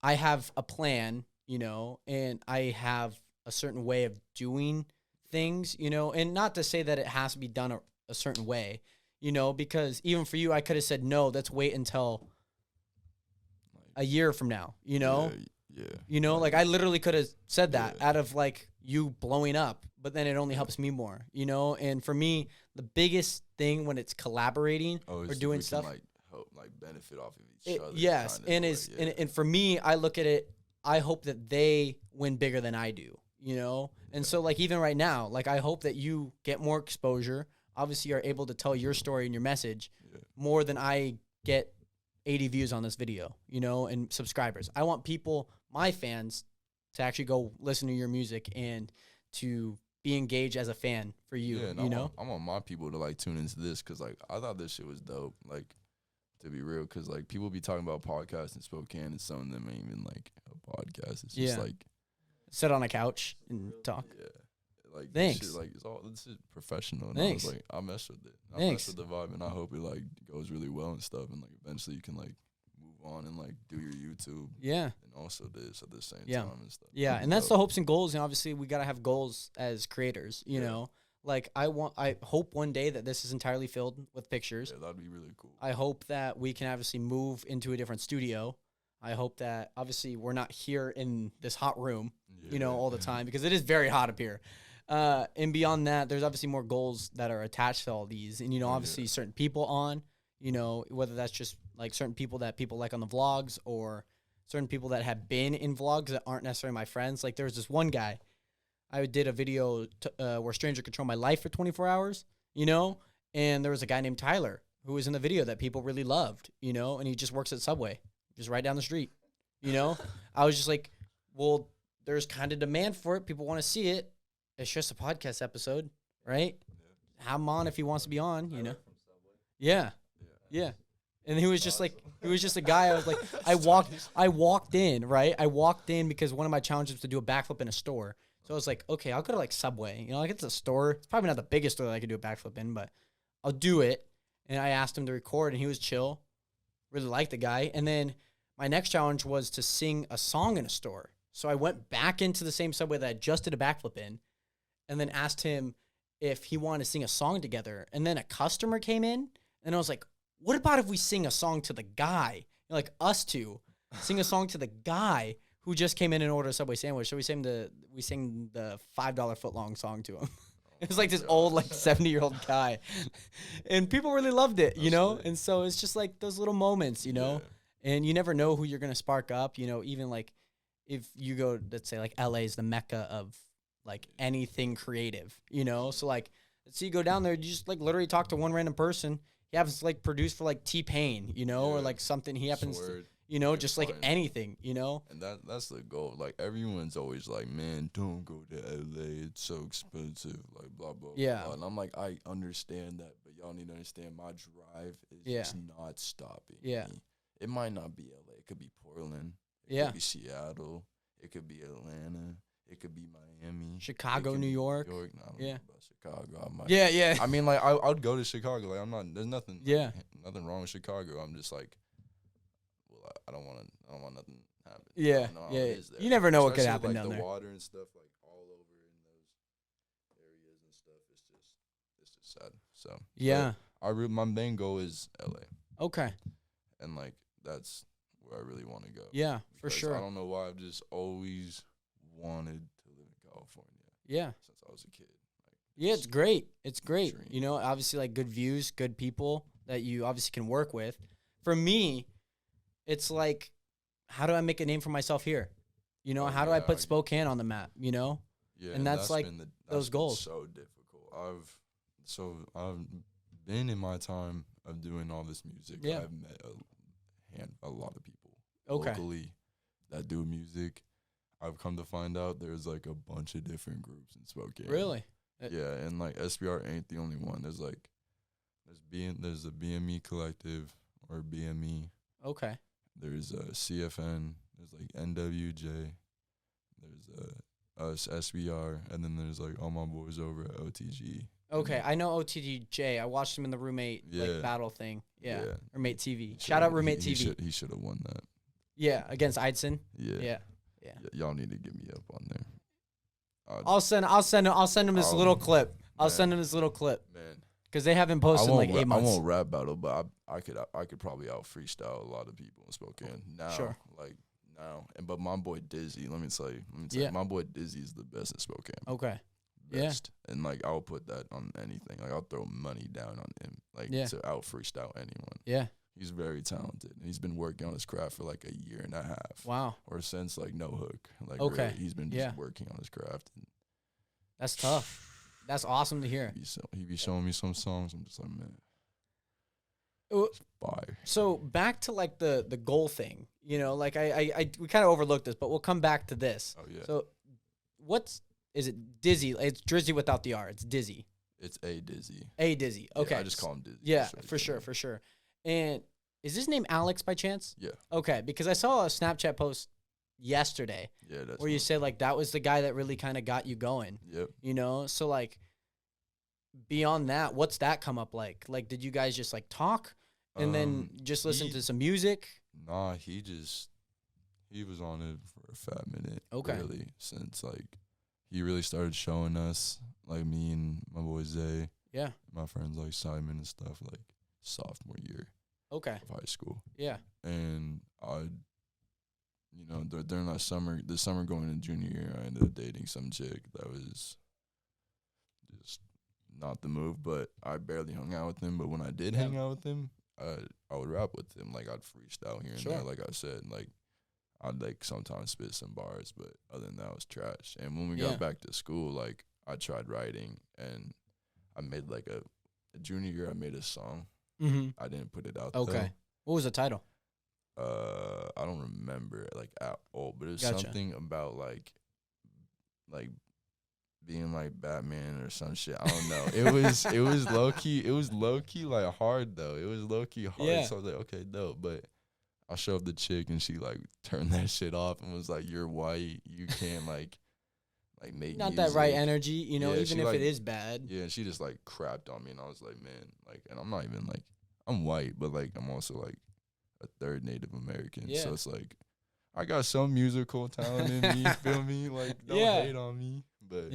I have a plan, you know, and I have a certain way of doing things, you know, and not to say that it has to be done a certain way, you know, because even for you, I could have said, no, let's wait until a year from now, you know? You know, like, I literally could have said that out of, like, you blowing up, but then it only helps me more, you know? And for me, the biggest thing when it's collaborating or doing stuff, can, like, help, like, benefit off of each other. Yes, and and for me, I look at it, I hope that they win bigger than I do, you know? And so, like, even right now, like, I hope that you get more exposure. Obviously, you're able to tell your story and your message more than I get 80 views on this video, you know, and subscribers. I want people, my fans, to actually go listen to your music and to be engaged as a fan for you, you know? I want my people to, like, tune into this because, like, I thought this shit was dope, like, to be real, because, like, people be talking about podcasts in Spokane and some of them ain't even, like, a podcast. It's just, like... Sit on a couch and talk. Yeah. Like, thanks. This shit, like, this is professional. And thanks. I was like, I mess with it. I thanks. mess with the vibe, and I hope it, like, goes really well and stuff, and, like, eventually you can, like, move on and, like, do your YouTube. Yeah. And also this at the same time and stuff. Yeah, and that's the hopes and goals, and obviously we got to have goals as creators, you know? Like, I hope one day that this is entirely filled with pictures. Yeah, that'd be really cool. I hope that we can obviously move into a different studio. I hope that, obviously, we're not here in this hot room, you know, all the time, because it is very hot up here. And beyond that, there's obviously more goals that are attached to all these. And, you know, obviously certain people on, you know, whether that's just, like, certain people that people like on the vlogs or certain people that have been in vlogs that aren't necessarily my friends. Like, there was this one guy. I did a video where Stranger Control My Life for 24 hours, you know, and there was a guy named Tyler who was in the video that people really loved, you know, and he just works at Subway, just right down the street, you know. I was just like, well, there's kind of demand for it. People want to see it. It's just a podcast episode, right? Have him on if he wants to be on, you know. Yeah. And he was just like, he was just a guy. I was like, I walked in, right? I walked in because one of my challenges was to do a backflip in a store. So I was like, okay, I'll go to like Subway. You know, like it's a store. It's probably not the biggest store that I could do a backflip in, but I'll do it. And I asked him to record, and he was chill. Really liked the guy. And then my next challenge was to sing a song in a store. So I went back into the same subway that I just did a backflip in, and then asked him if he wanted to sing a song together. And then a customer came in, and I was like, what about if we sing a song to the guy? Like us two, sing a song to the guy who just came in and ordered a Subway sandwich. So we sang the $5 footlong song to him. It was like this old, like 70-year-old guy. And people really loved it, you know? And so it's just like those little moments, you know? Yeah. And you never know who you're going to spark up, you know, even like if you go, let's say like LA is the mecca of like anything creative, you know? So like, let's say you go down there, you just like literally talk to one random person. He happens to like produce for like T-Pain, you know, or like something he happens to, you know, just like anything, you know? And that's the goal. Like everyone's always like, man, don't go to LA. It's so expensive, like blah, blah, blah. And I'm like, I understand that, but y'all need to understand my drive is just not stopping me. It might not be LA. It could be Portland. It could be Seattle. It could be Atlanta. It could be Miami. Chicago, New York. No, I don't know about Chicago. I mean, like, I'd go to Chicago. Like, I'm not, there's nothing, nothing wrong with Chicago. I'm just like, well, I don't want nothing to happen. You never know what could Especially happen down the there. Water and stuff, like, all over in those areas and stuff. It's just sad. So, my main goal is LA. Okay. And, like, that's where I really want to go. Yeah, for sure. I don't know why I've just always wanted to live in California. Yeah. Since I was a kid. Like, it's great. It's great. Dream. You know, obviously like good views, good people that you obviously can work with. For me, it's like, how do I make a name for myself here? You know, how do I put Spokane on the map, you know? Yeah. And that's like those goals. So difficult. I've been in my time of doing all this music. Yeah. I've met a lot of people locally that do music. I've come to find out there's like a bunch of different groups in Spokane. Really? Yeah, and like SBR ain't the only one. There's like there's a BME collective or BME. Okay. There's a CFN. There's like NWJ. There's us SBR, and then there's like all my boys over at OTG. Okay, I know OTG. I watched him in the roommate like battle thing. Yeah. Roommate TV. Shout out Roommate TV. He should have won that. Yeah, against Eidson. Yeah. Y'all need to get me up on there. I'll send him this little clip. I'll send him this little clip. Man, because they haven't posted in like 8 months. I won't rap battle, but I could probably out freestyle a lot of people in Spokane now. Sure. Like now, but my boy Dizzy, let me tell you, my boy Dizzy is the best in Spokane. Okay. Best. And like I'll put that on anything. Like I'll throw money down on him. Like to out freestyle anyone. Yeah. He's very talented. And he's been working on his craft for like a year and a half. Wow. Or since like No Hook. Like okay. Really, he's been just working on his craft. That's tough. That's awesome to hear. He be showing me some songs. I'm just like, man. Fire. So back to like the goal thing. You know, like we kind of overlooked this, but we'll come back to this. Oh yeah. So is it Dizzy? It's Drizzy without the R. It's Dizzy. It's A Dizzy. A Dizzy. Okay. Yeah, I just call him Dizzy. Yeah, for sure. And is his name Alex by chance? Yeah. Okay, because I saw a Snapchat post yesterday where you said like that was the guy that really kind of got you going. Yep. You know, so like beyond that, what's that come up like? Like, did you guys just like talk and then just listen to some music? Nah, he was on it for a fat minute. Okay. Really, since like he really started showing us, like me and my boy Zay. Yeah. My friends like Simon and stuff, like sophomore year. Okay. Of high school. Yeah. And during that summer, the summer going into junior year, I ended up dating some chick that was just not the move, but I barely hung out with him. But when I did hang out with him, I would rap with him. Like, I'd freestyle here and there, like I said. Like, I'd, like, sometimes spit some bars, but other than that, it was trash. And when we got back to school, like, I tried writing, and I made, like, a junior year, I made a song. Mm-hmm. I didn't put it out, Okay. though. What was the title? I don't remember it, like, at all, but it was something about, like being like Batman or some shit. I don't know. It was low key like hard though. It was low key hard. Yeah. So I was like, okay, dope. But I showed up the chick and she like turned that shit off and was like, "You're white. You can't like like made not music. that right energy, you know, Yeah, even if it is bad. Yeah, and she just like crapped on me, and I was like, man, like, and I'm not even like, I'm white, but like I'm also like a third Native American, so it's like I got some musical talent in me. Feel me? Like, don't hate on me, but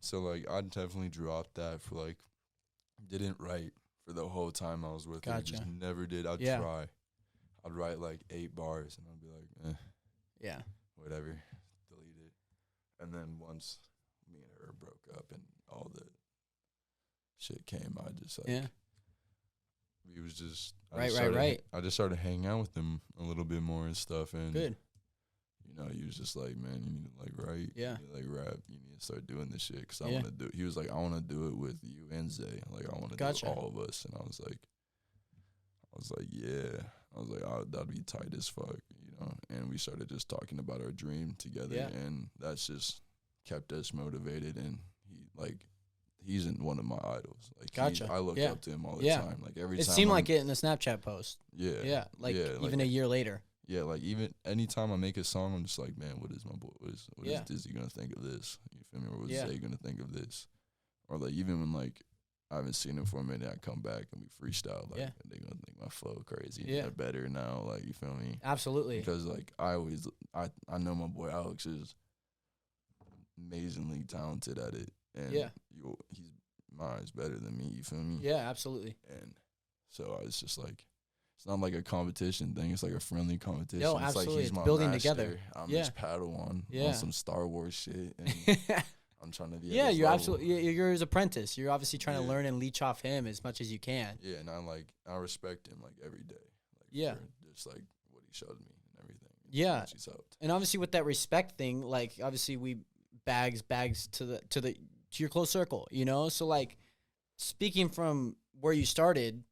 so like I definitely dropped that for like, didn't write for the whole time I was with her. Just never did. I'd try. I'd write like 8 bars, and I'd be like, whatever, delete it. And then once me and her broke up and all the shit came, I just like, we was just, I just started hanging out with him a little bit more and stuff. And you know, he was just like, man, you need to like write, you need to like rap, you need to start doing this shit, because I want to do. He was like, I want to do it with you and Zay, like I want to do it all of us. And I was like, yeah. I was like, oh, that'd be tight as fuck, you know. And we started just talking about our dream together, and that's just kept us motivated. And he's in one of my idols. Like, I look up to him all the time. Like every time it seemed like it in the Snapchat post. Like even a year later. Yeah, like even anytime I make a song, I'm just like, man, what is my boy? What is Dizzy gonna think of this? You feel me? Or what's Zay gonna think of this? Or like even when like I haven't seen him for a minute, I come back and we freestyle. Like they gonna think my flow crazy. Yeah, better now. Like, you feel me? Absolutely. Because like I know my boy Alex is amazingly talented at it, and he's miles better than me. You feel me? Yeah, absolutely. And so I was just like, it's not like a competition thing. It's like a friendly competition. No, it's absolutely. like he's my building master. together. I'm his Padawan on some Star Wars shit. And I'm trying to be you're level. absolutely, you're his apprentice. You're obviously trying to learn and leach off him as much as you can. Yeah, and I respect him like every day. Like, for just like what he showed me and everything. Yeah. And obviously with that respect thing, like obviously we bags to your close circle, you know? So like speaking from where you started,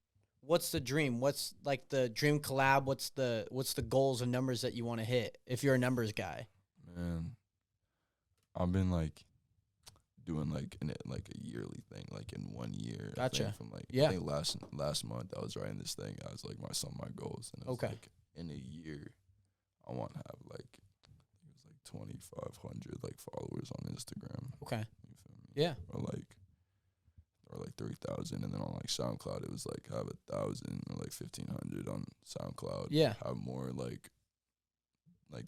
what's the dream? What's like the dream collab? What's the goals and numbers that you want to hit if you're a numbers guy? Man, I've been like doing like a yearly thing, like in 1 year. Gotcha. I think from like I think last month I was writing this thing. I was like my goals, and it was like in a year I want to have like it was like 2,500 like followers on Instagram. Okay. You feel me? Yeah. Or like 3,000, and then on like SoundCloud it was like have 1,000 or like 1,500 on SoundCloud. Yeah. Have more like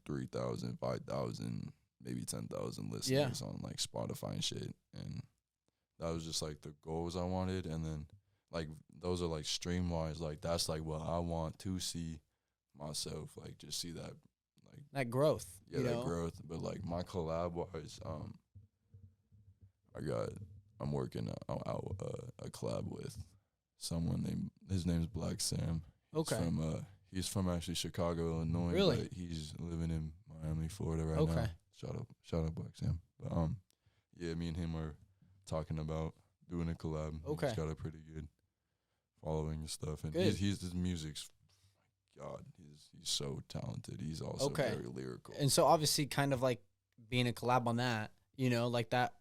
3,000, 5,000, maybe 10,000 listeners on like Spotify and shit. And that was just like the goals I wanted. And then like those are like stream wise, like that's like what I want to see myself, like just see that like that growth. Yeah, that growth. But like my collab wise, I'm working out a collab with someone named, his name's Black Sam. He's from actually Chicago, Illinois. Really? But he's living in Miami, Florida right now. Shout out Black Sam. But yeah, me and him are talking about doing a collab. Okay. He's got a pretty good following and stuff, and good. his music's, God, he's so talented. He's also very lyrical. And so obviously kind of like being a collab on that, you know, like that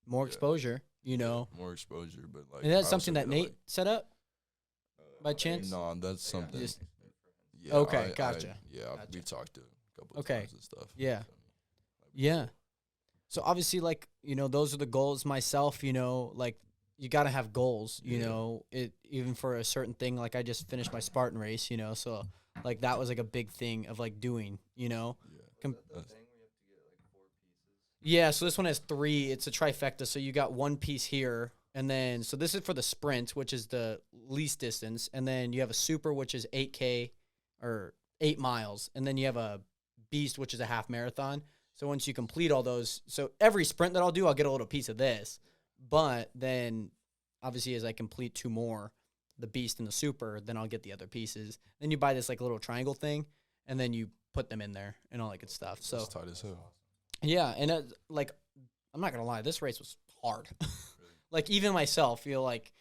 more exposure, you know. More exposure, but like. And that's something that Nate set up by chance? No, that's something. Gotcha. We talked to a couple of times and stuff. Yeah. Yeah. So obviously, like, you know, those are the goals myself, you know, like you got to have goals, you know, even for a certain thing. Like I just finished my Spartan race, you know, so like that was like a big thing of like doing, you know. Yeah, so this one has 3. It's a trifecta. So you got 1 piece here, and then so this is for the sprint, which is the least distance, and then you have a super, which is 8K or 8 miles, and then you have a beast, which is a half marathon. So once you complete all those, so every sprint that I'll do, I'll get a little piece of this. But then obviously as I complete 2 more, the beast and the super, then I'll get the other pieces. Then you buy this like little triangle thing, and then you put them in there and all that good stuff. So that's tight as hell. Yeah, and like I'm not gonna lie, this race was hard. Like even myself, feel like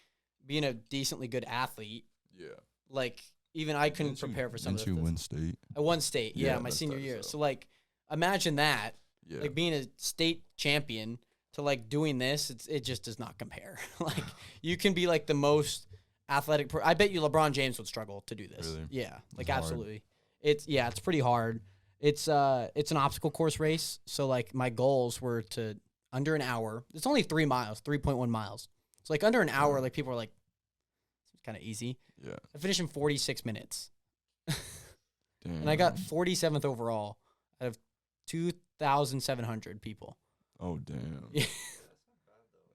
being a decently good athlete. Yeah. Like even I couldn't prepare for some of this. Didn't you win state? I won state, my senior year. So like imagine that. Yeah. Like being a state champion to like doing this, it just does not compare. Like you can be like the most athletic I bet you LeBron James would struggle to do this. Really? Yeah. Like absolutely. It's pretty hard. It's an obstacle course race. So like my goals were to under an hour. It's only 3 miles, 3.1 miles. So like under an hour, like people are like, it's kind of easy. Yeah. I finished in 46 minutes. Damn. And I got 47th overall out of 2,700 people. Oh, damn. Yeah.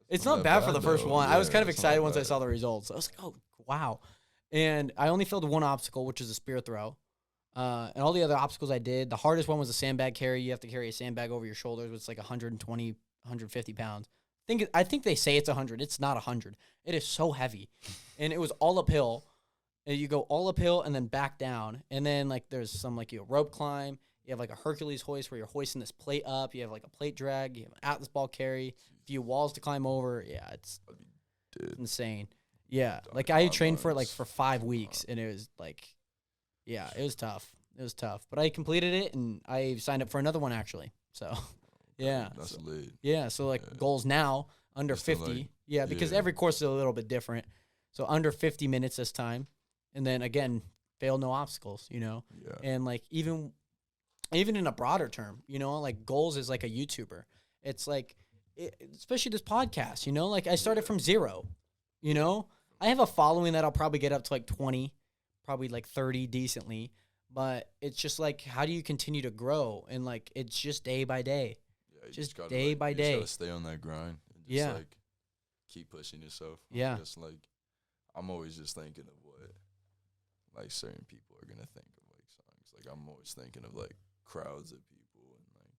It's not bad for the first one. Yeah, I was kind of it's excited not once I bad. saw the results. I was like, oh, wow. And I only failed one obstacle, which is a spear throw. And all the other obstacles I did, the hardest one was a sandbag carry. You have to carry a sandbag over your shoulders, which is like 120, 150 pounds. I think they say it's 100. It's not 100. It is so heavy. And it was all uphill. And you go all uphill and then back down. And then like there's some like rope climb. You have like a Hercules hoist where you're hoisting this plate up. You have like a plate drag. You have an Atlas ball carry. A few walls to climb over. Yeah, it's insane. Yeah, like I trained for it like for 5 weeks, and it was like, yeah, it was tough. It was tough, but I completed it, and I signed up for another one actually. So, yeah, That's lit. yeah. So like goals now under Just to, 50. like, Yeah, because every course is a little bit different. So under 50 minutes this time, and then again, fail no obstacles. Yeah. And like even in a broader term, like goals is like a YouTuber. It's like, especially this podcast, like I started from 0, I have a following that I'll probably get up to like 20, probably like 30 decently, but it's just like, how do you continue to grow? And like, it's just day by day, Yeah, just gotta, day by day. You just gotta stay on that grind. And just, like, keep pushing yourself. Yeah. Just like, I'm always just thinking of what, like, certain people are gonna think of like songs. Like, I'm always thinking of like crowds of people and like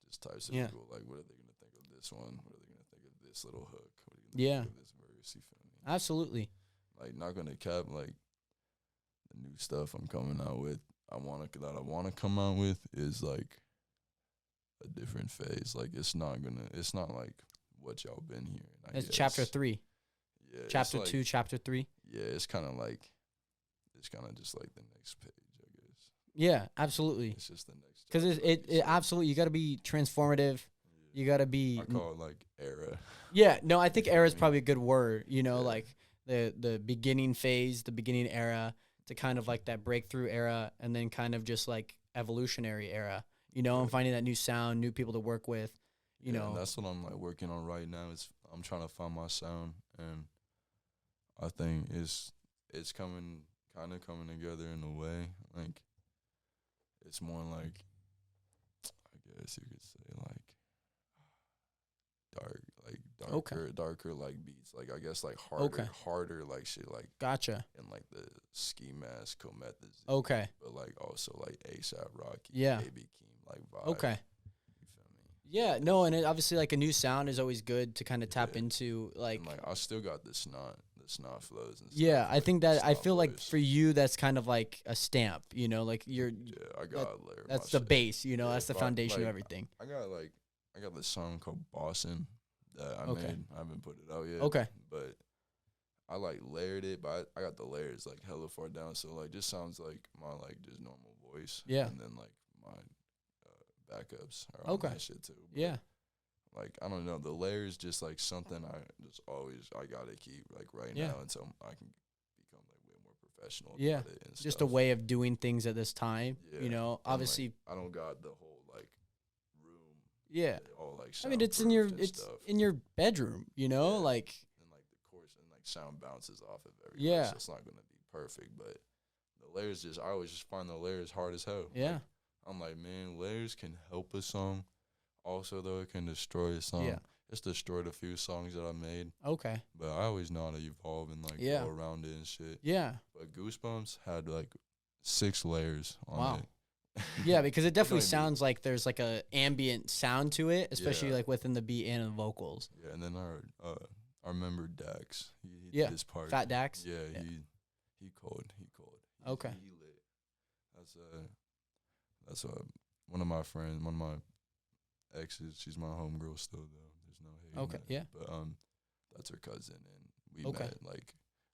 just types of people. Like, what are they gonna think of this one? What are they gonna think of this little hook? What are they gonna think of this verse? You feel me? Absolutely. Like, not gonna cap like the new stuff I'm coming out with. I wanna come out with is like a different phase. Like, it's not like what y'all been hearing. It's chapter 3. Yeah. Chapter like, 2, chapter 3. Yeah, it's kind of just like the next page, I guess. Yeah, absolutely. It's just the next. Because it absolutely, you got to be transformative. You got to be. I call it like era. Yeah, no, I think era is probably a good word. Like the beginning phase, the beginning era, to kind of like that breakthrough era, and then kind of just like evolutionary era. And finding that new sound, new people to work with. You know, and that's what I'm like working on right now. I'm trying to find my sound, and I think it's coming together in a way. Like, it's more like, I guess you could say like darker like beats. Like, I guess like harder like shit, like gotcha. And like the ski mask methods. Okay. But like also like ASAP Rocky, yeah, Baby Keem, like vibe. Okay. Yeah, no, and obviously, like, a new sound is always good to kind of tap into, like... And, like, I still got the snot flows and stuff. Yeah, I think that, I feel flows. like for you, that's kind of like a stamp, like, you're... Yeah, I got layer. That's the base, that's the foundation of everything. I got this song called Boston that I made. I haven't put it out yet. Okay. But I, like, layered it, but I got the layers, like, hella far down, so, like, just sounds like my, like, just normal voice. Yeah. And then, like, my... backups are on that shit too. But yeah. Like, I don't know, the layers just like something I gotta keep like now until I can become like way more professional. Yeah. About it and just stuff. a way of doing things at this time. Yeah. Obviously. Like, I don't got the whole like room. Yeah. All like. I mean, it's in your bedroom. Like. And like the chorus and like sound bounces off of everything. Yeah. So it's not gonna be perfect, but the layers I always just find the layers hard as hell. Yeah. Like, I'm like, man, layers can help a song. Also, though, it can destroy a song. Yeah. It's destroyed a few songs that I made. Okay. But I always know how to evolve and, like, go around it and shit. Yeah. But Goosebumps had, like, 6 layers on it. Yeah, because it definitely sounds like there's, like, a ambient sound to it, especially, like, within the beat and the vocals. Yeah, and then our member Dax. He did his part. PhatDax? Yeah, he cold. Okay. He lit. That's one of my friends, one of my exes. She's my homegirl still, though. There's no hate. Okay, yeah. But that's her cousin, and we met. Like,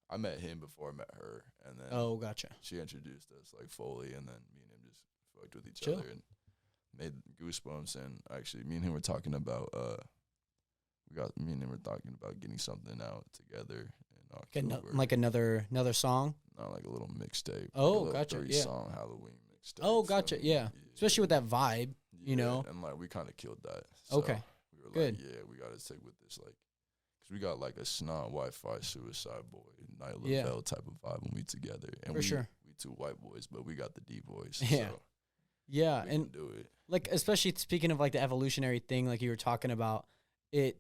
I met him before I met her, and then gotcha. She introduced us like fully, and then me and him just fucked with each Chill. other and made Goosebumps. And actually, me and him were talking about getting something out together in October. Like another song. Not like a little mixtape. Oh, like a gotcha. 30 song Halloween mixtape. stay. Oh, gotcha. Yeah. Especially with that vibe, you know. And like we kind of killed that. So Okay. We were Good. like, yeah, we got to stick with this, like, because we got like a snot Wi-Fi suicide boy, Night Yeah. Lavelle type of vibe when we together. And For sure. We two white boys, but we got the D boys. Yeah. So Yeah, we and can do it. like especially speaking of like the evolutionary thing, like you were talking about, it,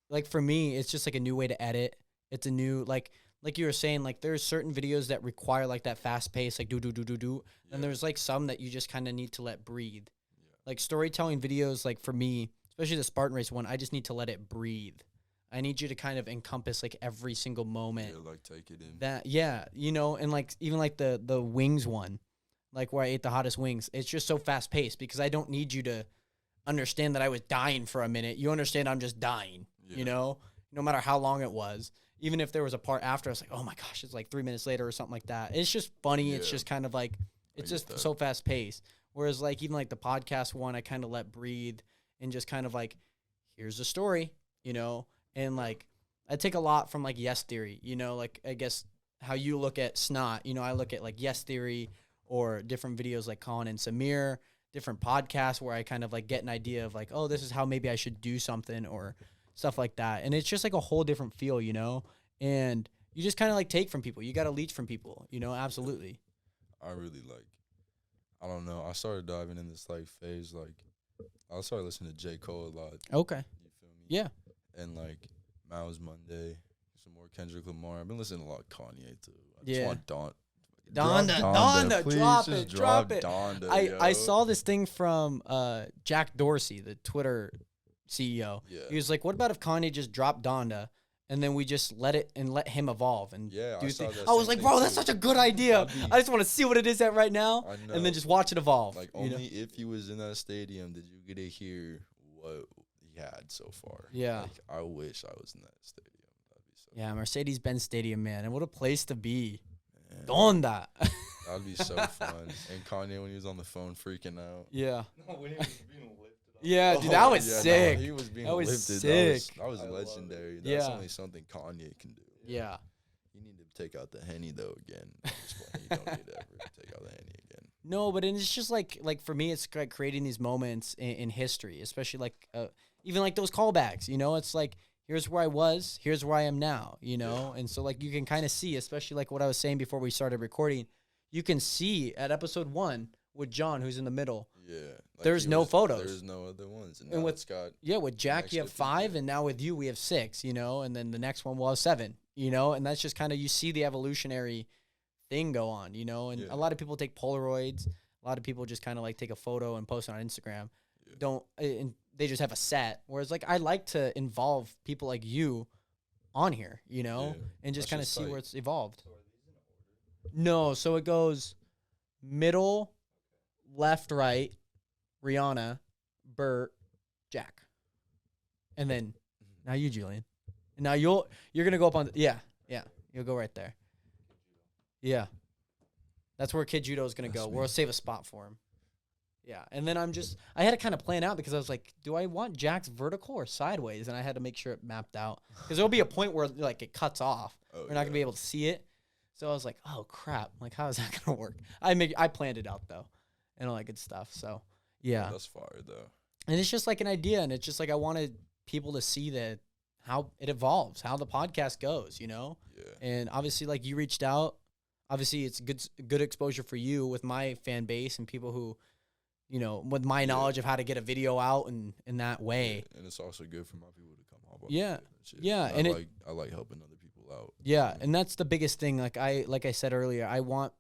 like for me, it's just like a new way to edit. It's a new like you were saying, like there's certain videos that require like that fast pace, like do, and there's like some that you just kind of need to let breathe. Yeah. Like storytelling videos, like for me, especially the Spartan Race one, I just need to let it breathe. I need you to kind of encompass like every single moment. Yeah, like take it in. That you know, and like even like the wings one, like where I ate the hottest wings. It's just so fast paced because I don't need you to understand that I was dying for a minute. You understand I'm just dying, you know, no matter how long it was. Even if there was a part after, I was like, oh my gosh, it's like 3 minutes later or something like that. It's just funny. Yeah. It's just kind of like, it's just so fast paced. Whereas like even like the podcast one, I kind of let breathe and just kind of like, here's the story, you know, and like I take a lot from like Yes Theory, you know, like I guess how you look at Snot, you know, I look at like Yes Theory or different videos like Colin and Samir, different podcasts where I kind of like get an idea of like, oh, this is how maybe I should do something or stuff like that. And it's just like a whole different feel, you know, and you just kind of like take from people. You got to leech from people, you know, absolutely. I really like, I don't know. I started diving in this like phase. Like I started listening to J. Cole a lot. Okay. You feel me? Yeah. And like Miles Monday, some more Kendrick Lamar. I've been listening to a lot of Kanye too. I just want Donda, please drop it. Donda, I saw this thing from Jack Dorsey, the Twitter CEO. Yeah. He was like, what about if Kanye just dropped Donda and then we just let him evolve and do things? I was like, bro, that's such a good idea. I just want to see what it is at right now and then just watch it evolve. Like only if he was in that stadium did you get to hear what he had so far. Yeah. Like I wish I was in that stadium. That'd be so cool. Mercedes-Benz Stadium, man. And what a place to be. Donda. That'd be so fun. And Kanye when he was on the phone freaking out. Yeah. No, when he was being lifted up. Yeah, dude, that was sick. No, he was being lifted. Sick. That was legendary. That's only something Kanye can do. Yeah. You need to take out the Henny though again. You don't need to ever take out the Henny again. No, but it's just like for me, it's like creating these moments in history, especially like even like those callbacks. You know, it's like, here's where I was, here's where I am now, you know? And so, like, you can kind of see, especially like what I was saying before we started recording, you can see at episode 1 with John, who's in the middle. Yeah. Like there's no photos. There's no other ones. And with Scott. Yeah, with Jack, you have 5, and now with you, we have 6, you know? And then the next one, we'll have 7, you know? And that's just kind of, you see the evolutionary thing go on, you know? And a lot of people take Polaroids. A lot of people just kind of, like, take a photo and post it on Instagram. And they just have a set. Whereas, like, I like to involve people like you on here, you know, and just kind of see where it's evolved. So are these in order? No, so it goes middle, left, right, Rihanna, Bert, Jack. And then now you, Julian. And now you're going to go up on, you'll go right there. Yeah. That's where Kid Judo is going to go. We'll save a spot for him. Yeah, and then I had to kind of plan out because I was like, do I want Jack's vertical or sideways? And I had to make sure it mapped out because there'll be a point where like it cuts off. We're not gonna be able to see it. So I was like, oh crap, like how is that gonna work? I planned it out though, and all that good stuff. So yeah, that's fire though. And it's just like an idea, and it's just like I wanted people to see that how it evolves, how the podcast goes, you know. Yeah. And obviously, like you reached out. Obviously, it's good exposure for you with my fan base and people who, you know, with my knowledge of how to get a video out in that way. Yeah, and it's also good for my people to come hop on. Yeah. And I like helping other people out. Yeah, and that's the biggest thing. Like I said earlier, I want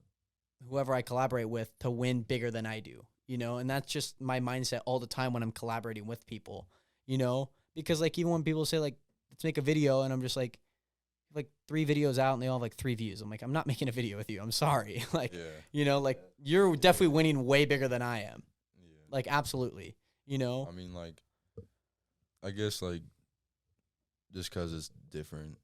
whoever I collaborate with to win bigger than I do, you know? And that's just my mindset all the time when I'm collaborating with people, you know? Because like even when people say like, let's make a video, and I'm just like 3 videos out and they all have like 3 views. I'm like, I'm not making a video with you. I'm sorry. Like, you know, like you're definitely winning way bigger than I am. Like, absolutely, you know? I mean, like, I guess, like, just because it's different,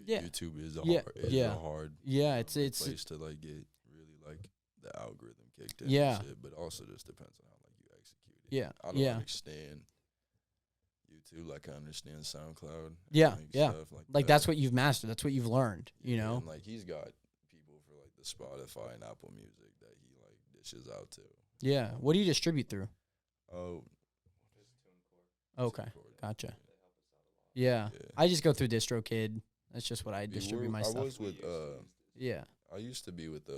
YouTube is a hard it's place to, like, get really, like, the algorithm kicked in and shit, but also just depends on how, like, you execute it. Yeah, I don't understand YouTube like I understand SoundCloud. Stuff like that's what you've mastered. That's what you've learned, you know? And, like, he's got people for, like, the Spotify and Apple Music that he, like, dishes out too. Yeah. What do you distribute through? Oh, okay, gotcha. Yeah. I just go through DistroKid. That's just what I distribute my stuff. I was with yeah. I used to be with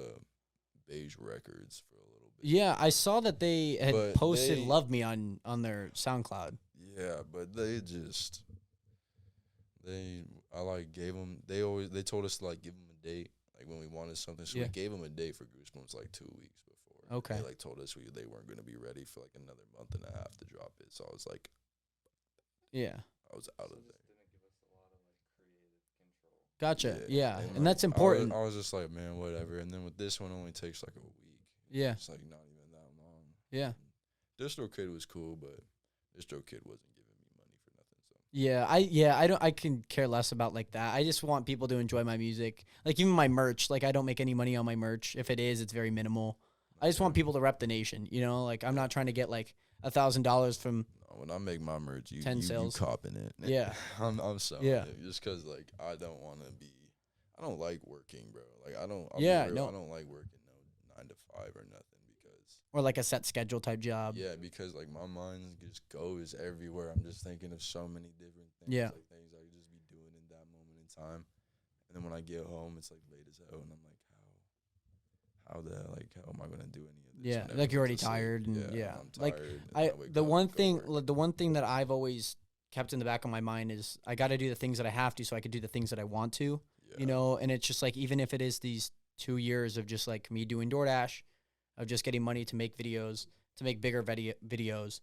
Beige Records for a little bit. Yeah, I saw that they had posted "Love Me" on their SoundCloud. Yeah, but they gave them. They told us to like give them a date, like when we wanted something. So we gave them a date for Goosebumps like 2 weeks before. Okay. They like told us they weren't going to be ready for like another month and a half to drop it. So I was like, yeah, I was out of there. Gotcha. Yeah. And that's important. I was just like, man, whatever. And then with this one, it only takes like a week. Yeah. It's like not even that long. Yeah. DistroKid was cool, but DistroKid wasn't giving me money for nothing. So I can care less about like that. I just want people to enjoy my music. Like even my merch, like I don't make any money on my merch. If it is, it's very minimal. I just want people to rep the nation, you know? Like I'm not trying to get like $1,000 from when I make my merch, you copping it. Yeah. I'm selling it just because like I don't like working, bro. Like I don't like working 9 to 5 or nothing because or like a set schedule type job. Yeah, because like my mind just goes everywhere. I'm just thinking of so many different things. Yeah. Like things I could just be doing in that moment in time. And then when I get home, it's like late as hell, and I'm like, how am I gonna do any of this? Yeah, like you're already tired, and I'm like tired, the one thing that I've always kept in the back of my mind is I got to do the things that I have to so I could do the things that I want to, you know. And it's just like even if it is these 2 years of just like me doing DoorDash, of just getting money to make videos, to make bigger videos,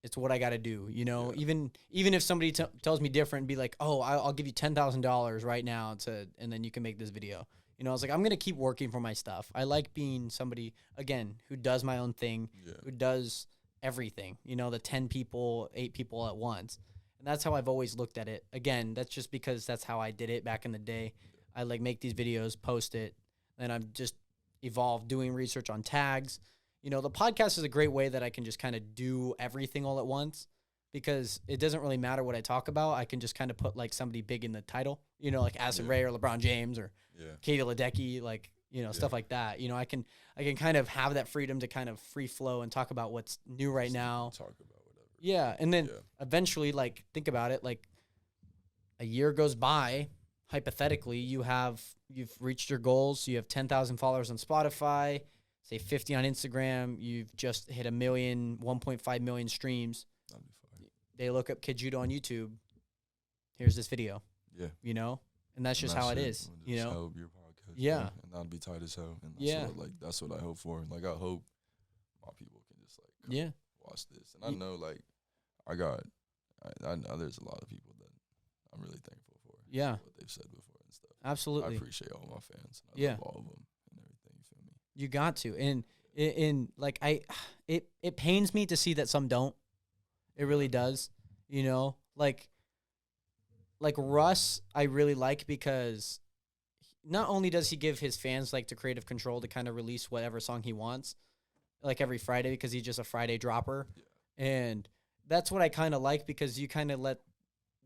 it's what I got to do, you know. Even if somebody tells me different, be like, oh, I'll give you $10,000 right now and then you can make this video. You know, I was like, I'm going to keep working for my stuff. I like being somebody, again, who does my own thing, who does everything, you know, the 10 people, 8 people at once. And that's how I've always looked at it. Again, that's just because that's how I did it back in the day. I like make these videos, post it, and I've just evolved doing research on tags. You know, the podcast is a great way that I can just kind of do everything all at once because it doesn't really matter what I talk about. I can just kind of put like somebody big in the title, you know, like Acid Ray or LeBron James or Katie Ledecky, like, you know, stuff like that. You know, I can kind of have that freedom to kind of free flow and talk about what's new right now. Talk about whatever. Yeah. And then eventually, like, think about it, like a year goes by, hypothetically, you've reached your goals. You have 10,000 followers on Spotify, say 50 on Instagram. You've just hit 1.5 million streams. That'd be fine. They look up Kid Judo on YouTube. Here's this video. Yeah. You know? And that's just how it is, you know? Help your podcast, yeah. And that'd be tight as hell. And that's what I hope for. Like, I hope my people can just, like, watch this. And I know, like, I know there's a lot of people that I'm really thankful for. Yeah. What they've said before and stuff. Absolutely. I appreciate all my fans. I love all of them and everything. You feel me? You got to. And like, it pains me to see that some don't. It really does. You know? Like Russ, I really like because not only does he give his fans like the creative control to kind of release whatever song he wants, like every Friday because he's just a Friday dropper. Yeah. And that's what I kind of like because you kind of let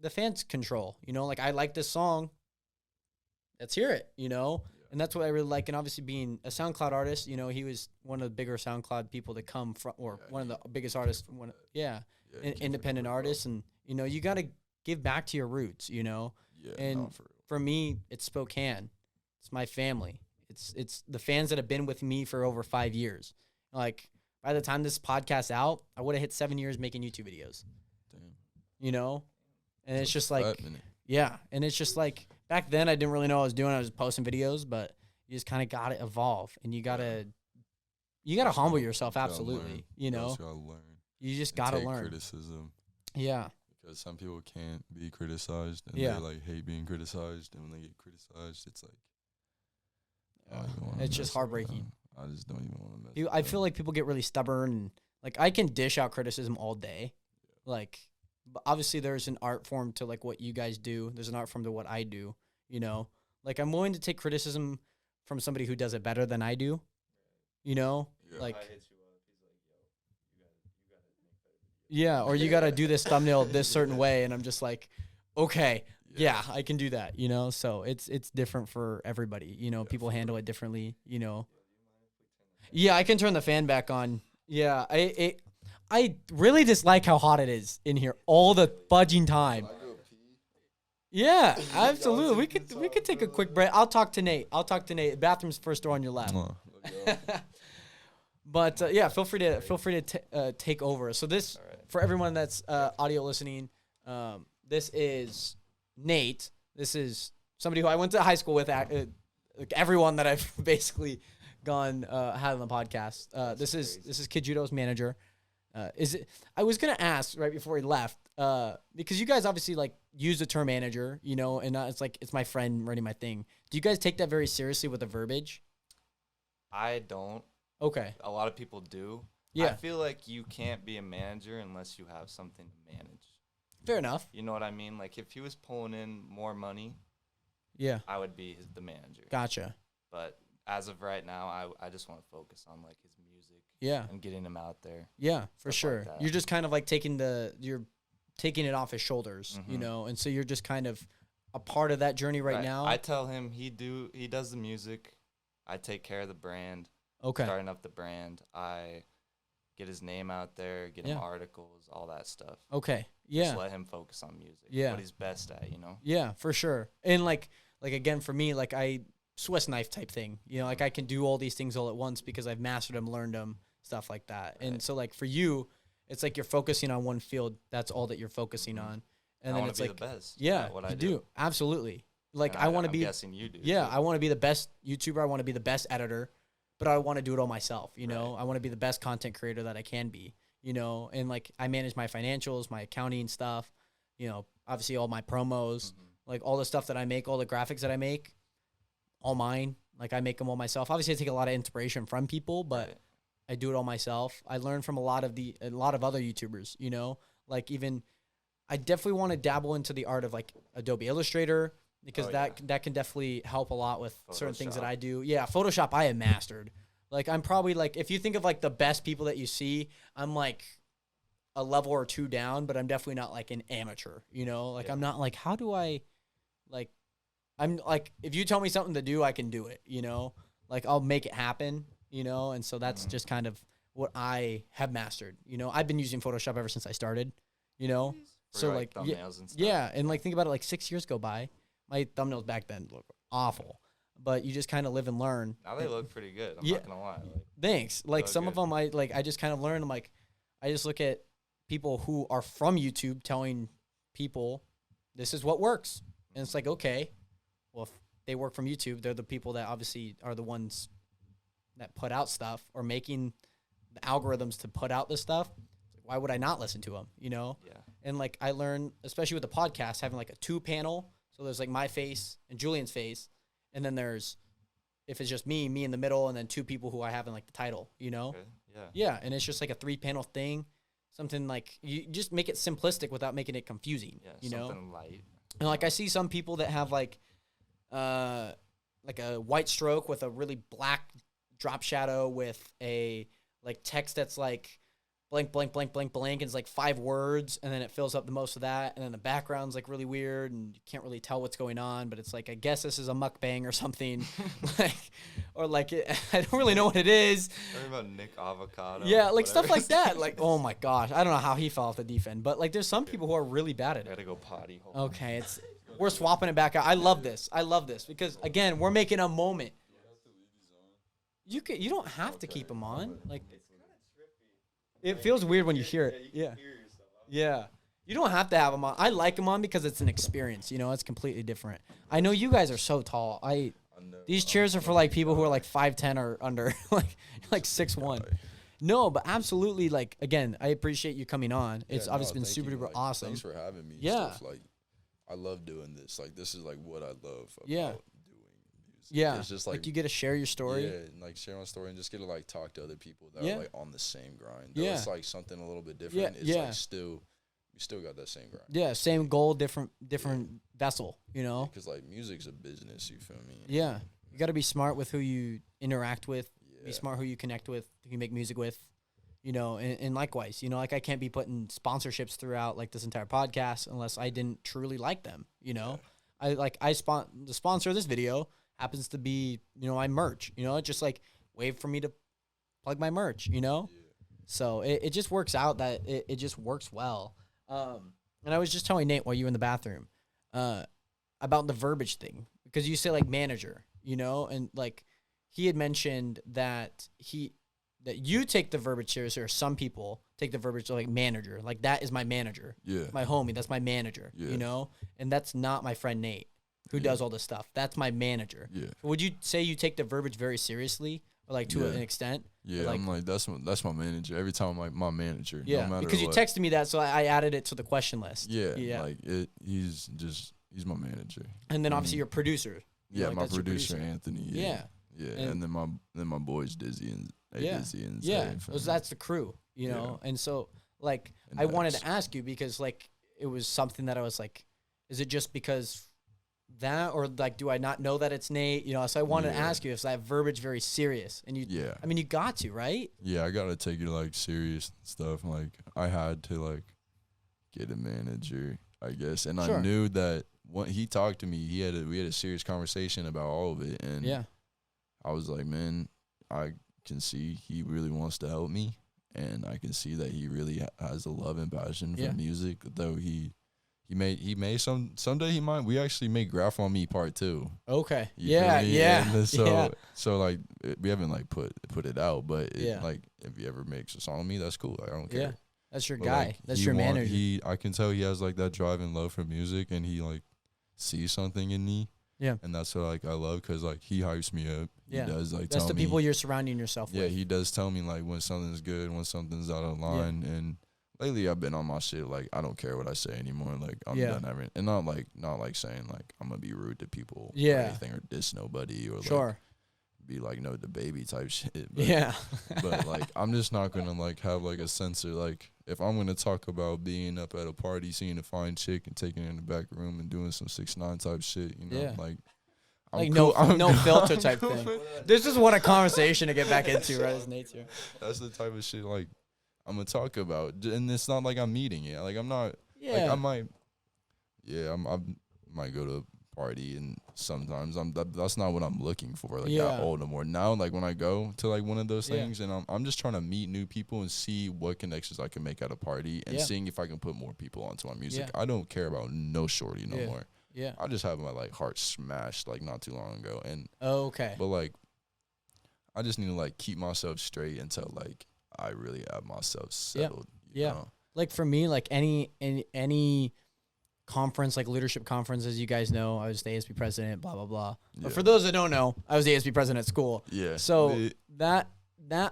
the fans control, you know, like I like this song. Let's hear it, you know? Yeah. And that's what I really like. And obviously being a SoundCloud artist, you know, he was one of the bigger SoundCloud people to come from, or one of the biggest artists, independent artists. And, you know, you got to give back to your roots, you know? Yeah, and for me, it's Spokane. It's my family. It's the fans that have been with me for over 5 years. Like, by the time this podcast's out, I would have hit 7 years making YouTube videos. Damn. You know? And it's just like, and it's just like, back then I didn't really know what I was doing. I was posting videos, but you just kind of got to evolve. And you got to humble yourself, absolutely. You know? You just got to learn. Criticism. Yeah. Because some people can't be criticized, and they like hate being criticized, and when they get criticized, it's like it's just heartbreaking. I just don't even want to mess. I feel like people get really stubborn, and like I can dish out criticism all day, like, but obviously there's an art form to like what you guys do. There's an art form to what I do. You know, like I'm willing to take criticism from somebody who does it better than I do. You know, like. Yeah, or you got to do this thumbnail this certain way, and I'm just like, okay, yeah, I can do that, you know? So it's different for everybody, you know? People handle it differently, you know? Yeah, I can turn the fan back on. Yeah, I really dislike how hot it is in here all the fudging time. Yeah, absolutely. We could take a quick break. I'll talk to Nate. Bathroom's first door on your left. But yeah, feel free to take over. So this for everyone that's audio listening, this is Nate. This is somebody who I went to high school with. Like everyone that I've basically had on the podcast. This is Kid Judo's manager. I was gonna ask right before he left, because you guys obviously like use the term manager, you know, and it's like it's my friend running my thing. Do you guys take that very seriously with the verbiage? I don't. Okay. A lot of people do. Yeah. I feel like you can't be a manager unless you have something to manage. Fair enough. You know what I mean? Like if he was pulling in more money, yeah, I would be the manager. Gotcha. But as of right now, I just want to focus on like his music. Yeah. And getting him out there. Yeah, for sure. Like you're just kind of like taking it off his shoulders, you know, and so you're just kind of a part of that journey right now. I tell him he does the music. I take care of the brand. Okay. Starting up the brand. I get his name out there, get him articles, all that stuff. Okay. Yeah. Just let him focus on music. Yeah. What he's best at, you know? Yeah, for sure. And like again, for me, like I Swiss knife type thing, you know, like I can do all these things all at once because I've mastered them, learned them, stuff like that. Right. And so like for you, it's like you're focusing on one field. That's all that you're focusing on. And then it's like, the best. Yeah, what I do. Absolutely. Like I want to be, I'm guessing you do. Yeah. I want to be the best YouTuber. I want to be the best editor, but I want to do it all myself. You know, I want to be the best content creator that I can be, you know, and like I manage my financials, my accounting stuff, you know, obviously all my promos, like all the stuff that I make, all the graphics that I make, all mine. Like I make them all myself. Obviously I take a lot of inspiration from people, but I do it all myself. I learn from a lot of other YouTubers, you know, like even I definitely want to dabble into the art of like Adobe Illustrator because that can definitely help a lot with certain things that I do. Yeah. Photoshop I have mastered. Like I'm probably like, if you think of like the best people that you see, I'm like a level or two down, but I'm definitely not like an amateur, you know, like I'm not like, how do I like, I'm like, if you tell me something to do, I can do it, you know, like I'll make it happen, you know? And so that's just kind of what I have mastered, you know, I've been using Photoshop ever since I started, you know? So like, thumbnails and stuff. Yeah. And like, think about it, like 6 years go by, my thumbnails back then look awful, but you just kind of live and learn. Now they look pretty good. I'm not gonna lie. Like, thanks. Like some of them, I just kind of learned. I'm like, I just look at people who are from YouTube telling people this is what works. And it's like, okay, well, if they work from YouTube, they're the people that obviously are the ones that put out stuff or making the algorithms to put out this stuff. Why would I not listen to them? You know? Yeah. And like I learned, especially with the podcast, having like a 2-panel. So there's like my face and Julian's face. And then there's, if it's just me in the middle, and then 2 people who I have in like the title, you know? Okay. Yeah. Yeah. And it's just like a 3-panel thing. Something like, you just make it simplistic without making it confusing, you know? Something light. And like I see some people that have like a white stroke with a really black drop shadow with a like text that's like blank, blank, blank, blank, blank. And it's like 5 words, and then it fills up the most of that. And then the background's like really weird, and you can't really tell what's going on. But it's like, I guess this is a mukbang or something, I don't really know what it is. Talking about Nick Avocado. Yeah, like stuff like that. Like, oh my gosh, I don't know how he fell off the deep end. But like, there's some people who are really bad at it. I gotta go potty. Okay, we're swapping it back out. I love this because again, we're making a moment. You don't have to keep them on. Like, it feels weird when you hear it. Yeah. Yeah. You don't have to have them on. I like them on because it's an experience. You know, it's completely different. I know you guys are so tall. These chairs are for like people who are like 5'10" or under, like 6'1". No, but absolutely. Like, again, I appreciate you coming on. It's obviously been super duper awesome. Thanks for having me. Yeah. Stuff. Like, I love doing this. Like, this is like what I love about doing music. Yeah. It's just like you get to share your story. Yeah, and like share my story and just get to like talk to other people that are like on the same grind. Though it's like something a little bit different. It's like you still got that same grind. Yeah, same goal, different vessel, you know? Because like music's a business, you feel me? Yeah. You got to be smart with who you interact with. Be smart who you connect with, who you make music with. You know, and likewise, you know, like I can't be putting sponsorships throughout like this entire podcast unless I didn't truly like them, you know? The sponsor of this video happens to be, you know, my merch, you know, just like wave for me to plug my merch, you know? Yeah. So it just works out that it just works well. And I was just telling Nate while you were in the bathroom about the verbiage thing, because you say like manager, you know, and like he had mentioned that you take the verbiage seriously, or some people take the verbiage like manager, like that is my manager, my homie, that's my manager, you know, and that's not my friend Nate who does all this stuff. That's my manager. Yeah. Would you say you take the verbiage very seriously, or like to an extent? Yeah, like, I'm like that's my manager. Every time I'm like my manager. Yeah, no matter because what. You texted me that, so I added it to the question list. Yeah. Like he's my manager. And then obviously your producer. Yeah, like my producer Anthony. Yeah. And then my boys Dizzy and Dizzy and so that's the crew, you know. And so like and I wanted to ask you, because like it was something that I was like, is it just because that, or like do I not know that it's Nate, you know? So I wanted to ask you if that verbiage very serious, and you I mean you got to, right? I gotta take it like serious stuff. Like I had to like get a manager, I guess, and I knew that when he talked to me, we had a serious conversation about all of it, and I was like, man, I can see he really wants to help me, and I can see that he really has a love and passion for music, though he may someday he might. We actually made Graph on Me Part 2. Okay. And so like we haven't like put it out, but like if he ever makes a song with me, that's cool. I don't care. Yeah, that's your guy. Like, that's your manager. I can tell he has like that drive and love for music, and he like sees something in me. Yeah. And that's what like I love, because like he hypes me up. He does like that's tell the people you're surrounding yourself with. Yeah, he does tell me like when something's good, when something's out of line, and lately I've been on my shit, like I don't care what I say anymore. Like I'm done everything, and not like saying like I'm gonna be rude to people or anything, or diss nobody, or like be like no the baby type shit. But, but like I'm just not gonna like have like a censor. Like if I'm gonna talk about being up at a party, seeing a fine chick and taking her in the back room and doing some 6ix9ine type shit, you know, like. Like cool. no filter type thing. This is what a conversation to get back into, right? As Nate's here. That's the type of shit like I'm gonna talk about, and it's not like I'm meeting it. Like I'm not. Yeah. Like I might. Yeah, I might go to a party, and sometimes that's not what I'm looking for. Like that old no more. Now, like when I go to like one of those things, and I'm just trying to meet new people and see what connections I can make at a party, and seeing if I can put more people onto my music. I don't care about no shorty no more. Yeah, I just have my like heart smashed like not too long ago, and but like I just need to like keep myself straight until like I really have myself settled. You know? Like for me, like any conference, like leadership conference, as you guys know, I was the ASB president, blah blah blah. But for those that don't know, I was the ASB president at school. Yeah. So that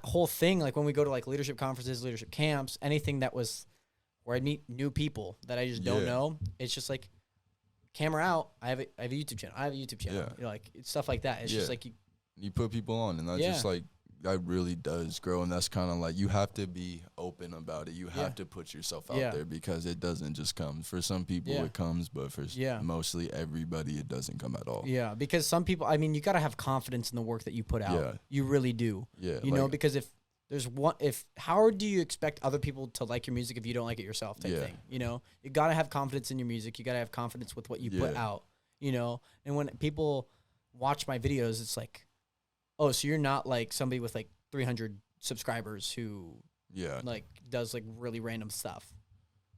whole thing, like when we go to like leadership conferences, leadership camps, anything that was where I'd meet new people that I just don't know, it's just like. Camera out. I have a YouTube channel. You know, like it's stuff like that. It's just like you put people on, and that's just like that really does grow, and that's kind of like you have to be open about it. You have to put yourself out there, because it doesn't just come. For some people it comes, but for mostly everybody it doesn't come at all. Yeah, because some people, I mean, you got to have confidence in the work that you put out. Yeah. You really do. Yeah. You know, because how do you expect other people to like your music if you don't like it yourself type thing, you know? You got to have confidence in your music. You got to have confidence with what you put out, you know? And when people watch my videos, it's like, oh, so you're not like somebody with like 300 subscribers who like does like really random stuff,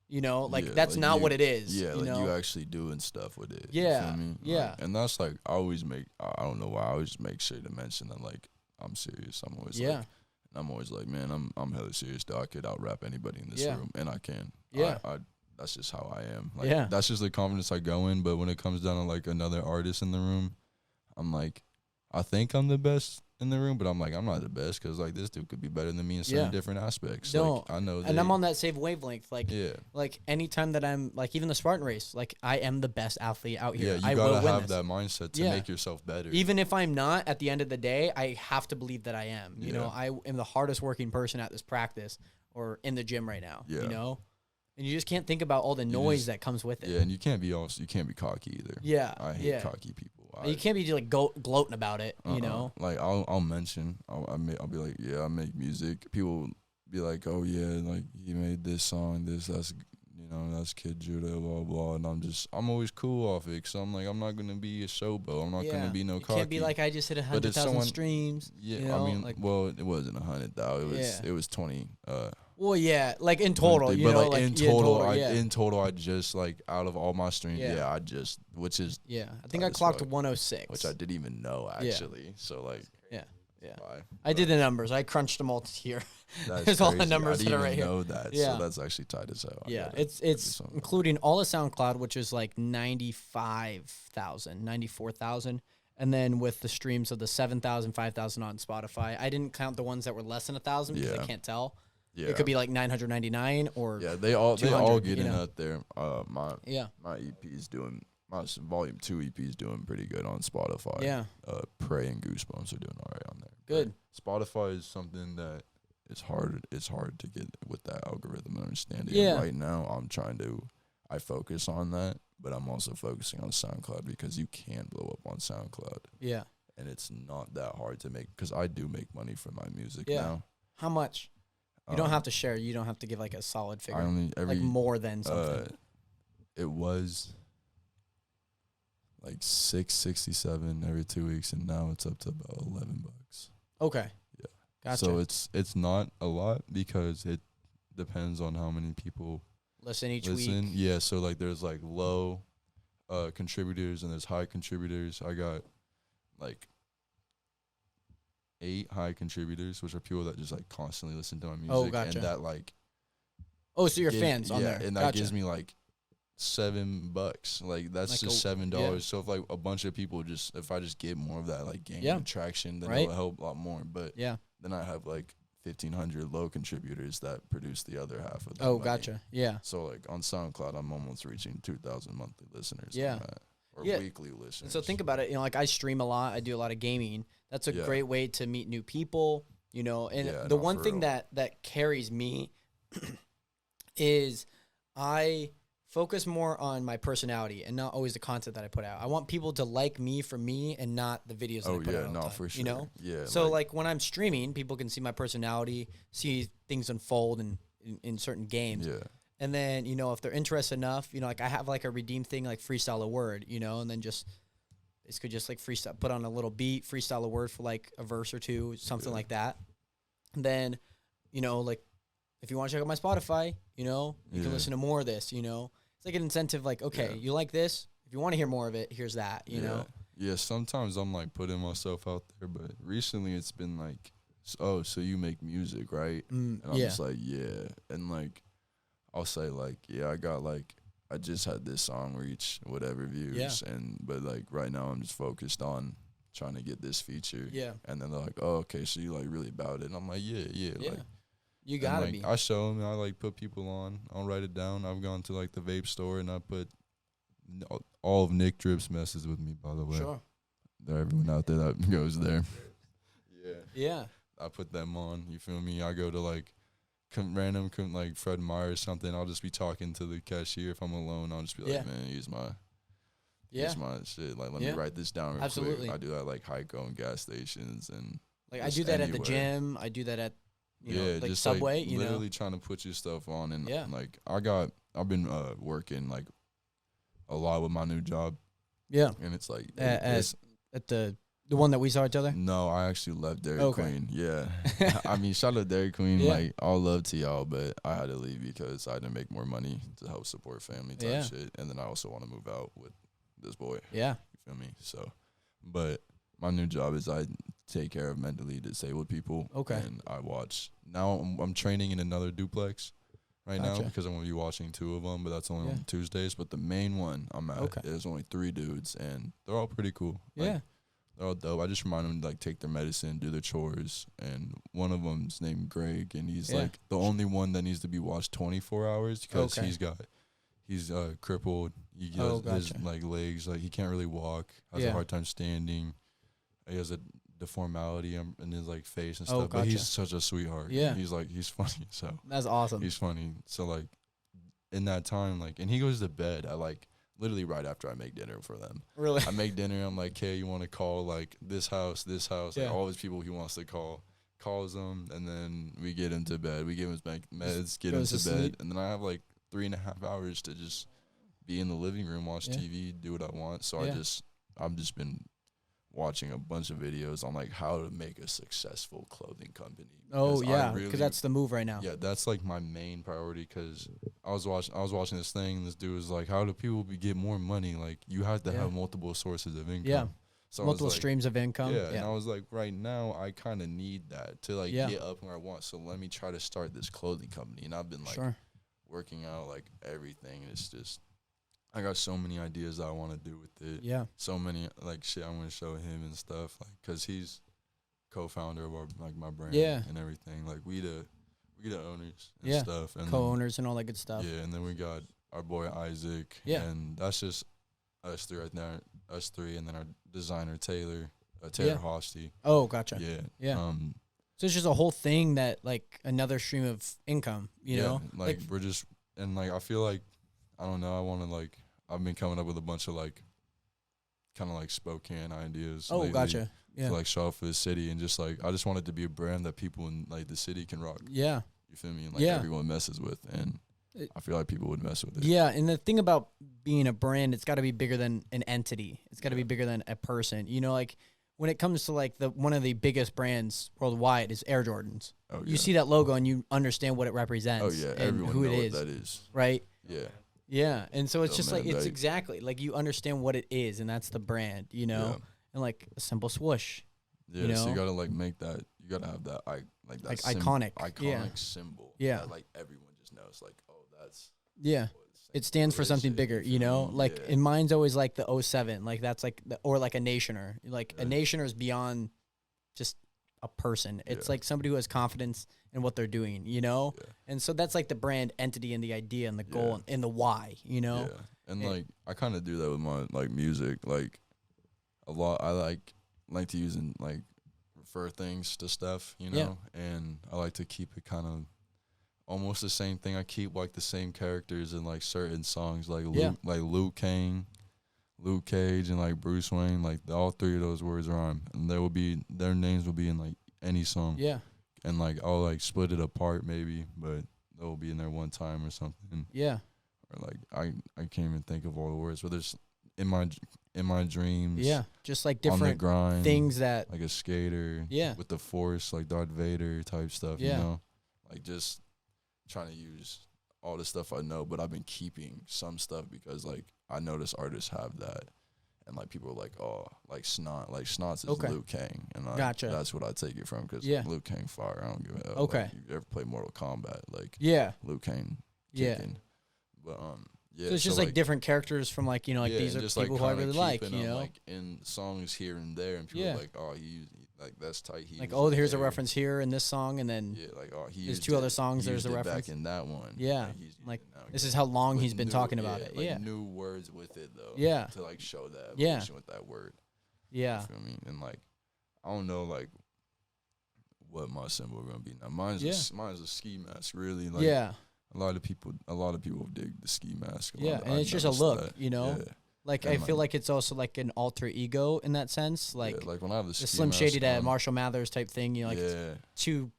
you know? Like that's like not what it is. Yeah, you like know? you actually doing stuff with it. Yeah, you feel me? Yeah. Like, and that's like I don't know why, I always make sure to mention that like I'm serious. I'm always like, I'm always like, man, I'm hella serious, though. I could out-rap anybody in this room, and I can. Yeah. I that's just how I am. Like, that's just the confidence I go in, but when it comes down to, like, another artist in the room, I'm like, I think I'm the best in the room, but I'm like, I'm not the best, because, like, this dude could be better than me in certain different aspects. No, like, I know that. And I'm on that same wavelength. Like, like, anytime that I'm, like, even the Spartan race, like, I am the best athlete out here. Yeah, you got to have that mindset to make yourself better. Even if I'm not, at the end of the day, I have to believe that I am. You know, I am the hardest working person at this practice or in the gym right now, you know? And you just can't think about all the noise that comes with it. Yeah, and you can't be cocky either. Yeah, I hate cocky people. You can't be like gloating about it, you know. Like I'll mention, I'll be like, yeah, I make music. People be like, oh yeah, like he made this song, that's, you that's Kid Judo, blah, blah. And I'm always cool off it, because I'm like, I'm not going to be a showbo. I'm not going to be no cocky. Can't be like, I just hit 100,000 streams. Yeah, you know? I mean, well, it wasn't 100, though. It was 20. Well, yeah, like in total, but you know, like in total, I just, like, out of all my streams, which is. Yeah, I think I clocked 106. Which I didn't even know, actually. So, like. Yeah. I did the numbers. I crunched them all here. There's all the numbers that are right here. I didn't even know that. So that's actually tight as hell. Yeah, it's including all the SoundCloud, which is like 94,000. And then with the streams of the 7,000, 5,000 on Spotify. I didn't count the ones that were less than 1,000 because I can't tell. Yeah. It could be like 999 or they all getting out there. My EP is doing. My Volume 2 EP is doing pretty good on Spotify. Yeah. Prey and Goosebumps are doing all right on there. Good. But Spotify is something that it's hard to get with that algorithm and understand it. Yeah. And right now, I focus on that, but I'm also focusing on SoundCloud because you can blow up on SoundCloud. Yeah. And it's not that hard to make, because I do make money from my music now. How much? You don't have to share. You don't have to give like a solid figure. Like more than something. It was like $6.67 every 2 weeks, and now it's up to about $11. Okay. Yeah. Gotcha. So it's not a lot because it depends on how many people listen each week. Yeah. So like there's like low contributors and there's high contributors. I got like 8 high contributors, which are people that just like constantly listen to my music. Oh, gotcha. And that like. Oh, so your fans on there. And that gives me like $7. Like that's like just $7. Yeah. So if like a bunch of people if I just get more of that, like gain traction, then it'll help a lot more. But then I have like 1,500 low contributors that produce the other half of the money. Gotcha. Yeah. So like on SoundCloud, I'm almost reaching 2,000 monthly listeners. Yeah. Or weekly listeners. And so think about it. You know, like I stream a lot. I do a lot of gaming. That's a great way to meet new people. You know, and the one thing that carries me is I focus more on my personality and not always the content that I put out. I want people to like me for me and not the videos that I put out. No, for sure. You know? Yeah. So like when I'm streaming, people can see my personality, see things unfold in certain games. Yeah. And then, you know, if they're interested enough, you know, like I have like a redeem thing, like freestyle a word, you know, and then just like freestyle, put on a little beat, freestyle a word for like a verse or two, something like that. And then, you know, like if you want to check out my Spotify, you know, you can listen to more of this, you know. It's like an incentive, like, okay, you like this? If you want to hear more of it, here's that, you know? Yeah, sometimes I'm, like, putting myself out there, but recently it's been, like, oh, so you make music, right? And I'm just like, yeah. And, like, I'll say, like, yeah, I got, like, I just had this song reach whatever views. Yeah. But, like, right now I'm just focused on trying to get this feature. Yeah. And then they're like, oh, okay, so you, like, really about it? And I'm like, yeah. Like, you gotta be. I show them. I like put people on. I'll write it down. I've gone to like the vape store and I put all of Nick Drip's messes with me. By the way, sure. There, everyone out there that goes there. Yeah. I put them on. You feel me? I go to like random like Fred Meyer or something. I'll just be talking to the cashier if I'm alone. I'll just be like, man, use my shit. Like, let me write this down real quick. I do that like Heiko and gas stations and like I do that at the gym. I do that at like just Subway, like literally trying to put your stuff on. And like I've been working like a lot with my new job. Yeah. And it's like at the one that we saw each other? No, I actually left Dairy Queen. Yeah. I mean, shout out Dairy Queen. Like all love to y'all, but I had to leave because I had to make more money to help support family type shit. And then I also want to move out with this boy. Yeah. You feel me? So, but my new job is I take care of mentally disabled people. Okay. And I watch. Now I'm training in another duplex right now because I'm going to be watching 2 of them, but that's only on Tuesdays. But the main one I'm at, there's only 3 dudes, and they're all pretty cool. Like, they're all dope. I just remind them to like take their medicine, do their chores, and one of them's named Greg, and he's like the only one that needs to be watched 24 hours because he's crippled. He his like legs, like he can't really walk, has a hard time standing. He has a deformality in his like face and stuff, but he's such a sweetheart. Yeah, he's funny. So that's awesome. He's funny. So like in that time, like, and he goes to bed at like literally right after I make dinner for them. Really, I make dinner. I'm like, hey, you want to call like this house, like all these people he wants to calls them, and then we get into bed. We give him his meds, get him to bed, and then I have like 3.5 hours to just be in the living room, watch TV, do what I want. So I've just been watching a bunch of videos on like how to make a successful clothing company. Oh yeah, because that's the move right now. Yeah, that's like my main priority. Because I was watching this thing, and this dude was like, "How do people get more money? Like you have to have multiple sources of income." Yeah, so multiple streams of income. Yeah, and I was like, right now I kind of need that to like get up where I want. So let me try to start this clothing company. And I've been like working out like everything. It's just I got so many ideas that I want to do with it. Yeah. So many, like, shit I want to show him and stuff. Like, because he's co-founder of our, like, my brand and everything. Like, we the owners and stuff. And co-owners and all that good stuff. Yeah, and then we got our boy Isaac. Yeah. And that's just us three right now. Us three, and then our designer, Taylor Hosty. Oh, gotcha. Yeah. Yeah. So it's just a whole thing that, like, another stream of income, you know? Like, we're just, and, like, I feel like, I don't know, I want to, like, I've been coming up with a bunch of, like, kind of, like, Spokane ideas. Oh, gotcha. Yeah. To, like, show off for the city. And just, like, I just want it to be a brand that people in, like, the city can rock. Yeah. You feel me? And, like, everyone messes with. And I feel like people would mess with it. Yeah. And the thing about being a brand, it's got to be bigger than an entity. It's got to be bigger than a person. You know, like, when it comes to, like, one of the biggest brands worldwide is Air Jordans. Oh, yeah. You see that logo and you understand what it represents. Oh, yeah. And everyone who knows it is. What that is. Right? Yeah. Yeah, and so it's just like, it's exactly, like, you understand what it is, and that's the brand, you know? Yeah. And, like, a simple swoosh. Yeah, you know? So you gotta, like, make that, you gotta have that, like, that iconic symbol. Yeah. That, like, everyone just knows, like, oh, that's. Yeah. It stands for something bigger, you know? Like, and mine's always, like, the 07. Like, that's, like, or, like, a nationer. Like, a nationer is beyond just a person. It's, like, somebody who has confidence in what they're doing, you know? Yeah. And so that's, like, the brand entity and the idea and the goal and the why, you know? Yeah. And, like, I kind of do that with my, like, music. Like, a lot, I like to use and, like, refer things to stuff, you know? Yeah. And I like to keep it kind of almost the same thing. I keep, like, the same characters in, like, certain songs, like, Luke Cage, and, like, Bruce Wayne. Like, all three of those words rhyme. And their names will be in, like, any song. Yeah. And, like, I'll, like, split it apart maybe, but they'll be in there one time or something. Yeah. Or, like, I can't even think of all the words, but there's in my dreams. Yeah. Just, like, different on the grind, things that. Like a skater. Yeah. With the Force, like Darth Vader type stuff, you know? Like, just trying to use all the stuff I know, but I've been keeping some stuff because, like, I notice artists have that. And, like, people are like, oh, like, Snot. Like, Snots is Luke Kang. And that's what I take it from because Luke Kang fire. I don't give a hell. Okay. Like, you ever play Mortal Kombat? Like, Luke Kang kicking. But, so it's just, like, different characters from, like, you know, like, these are just, people, like, who I really like, you know? Like, in songs here and there. And people are like, oh, like, that's tight. Like, oh, here's a reference here in this song. And then like, oh, there's two other songs. There's a reference. Back in that one. Yeah. Like this is how long he's been talking about it. Like new words with it, though. Yeah. To, like, show that evolution with that word. Yeah. You feel me? And, like, I don't know, like, what my symbol going to be now. Mine's a ski mask, really. Like, a lot of people dig the ski mask. And it's just a look, you know? Yeah. Like, and I feel like it's also, like, an alter ego in that sense. Like, like when I have the Slim Shady to Marshall Mathers type thing, you know, like, two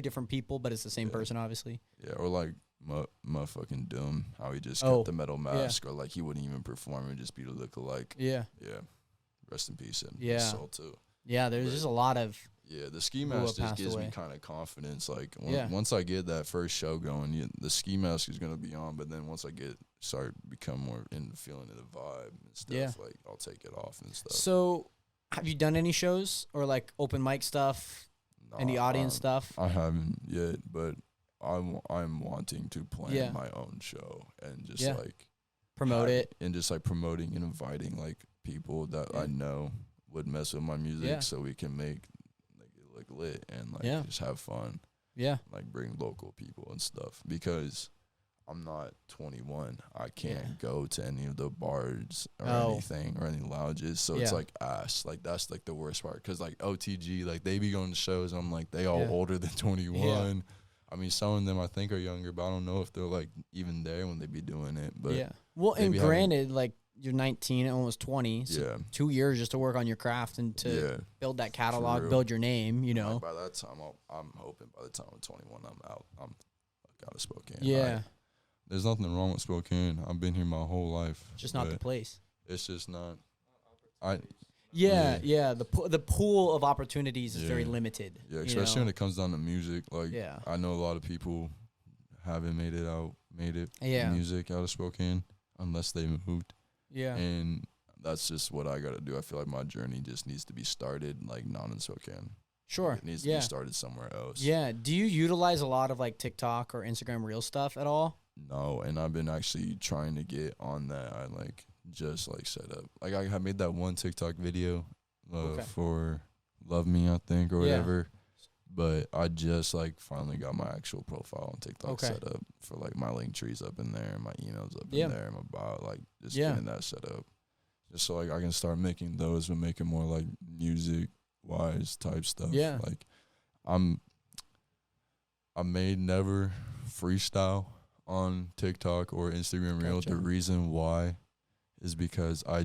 different people, but it's the same person, obviously. Yeah, or, like, motherfucking Doom, how he just got the metal mask, or, like, he wouldn't even perform and just be the look-alike. Yeah. Yeah. Rest in peace, and soul, too. Yeah, there's just a lot of... Yeah, the ski mask just gives me kind of confidence. Like, once I get that first show going, the ski mask is going to be on, but then once I become more into feeling the vibe and stuff, like, I'll take it off and stuff. So, have you done any shows or, like, open mic stuff, any audience stuff? I haven't yet, but I'm wanting to plan my own show and just, like, promote it. And just, like, promoting and inviting, like, people that I know would mess with my music so we can make like lit and like just have fun. Yeah. Like bring local people and stuff because I'm not 21. I can't go to any of the bars or anything or any lounges. So it's like like that's like the worst part because like OTG, like they be going to shows and I'm like they all older than 21. Yeah. I mean, some of them I think are younger, but I don't know if they're like even there when they be doing it. But well, and granted, like you're 19, almost 20. So 2 years just to work on your craft and to build that catalog, build your name. You know. Like by that time, I'm hoping by the time I'm 21, I'm out. I'm out of Spokane. Yeah. there's nothing wrong with Spokane. I've been here my whole life. Just not the place. It's just not. The pool of opportunities is very limited. Yeah, especially when it comes down to music. Like, I know a lot of people haven't made it music out of Spokane unless they moved. Yeah. And that's just what I got to do. I feel like my journey just needs to be started, like, not in Spokane. Sure. It needs to be started somewhere else. Yeah. Do you utilize a lot of, like, TikTok or Instagram Reel stuff at all? No, and I've been actually trying to get on that. I, like, just, like, set up. Like, I made that one TikTok video for Love Me, I think, or whatever. But I just, like, finally got my actual profile on TikTok set up for, like, my link trees up in there, my emails up in there, my bio, like, just getting that set up. Just so, like, I can start making those but making more, like, music-wise type stuff. Yeah. Like, I may never freestyle on TikTok or Instagram Reel. The reason why is because I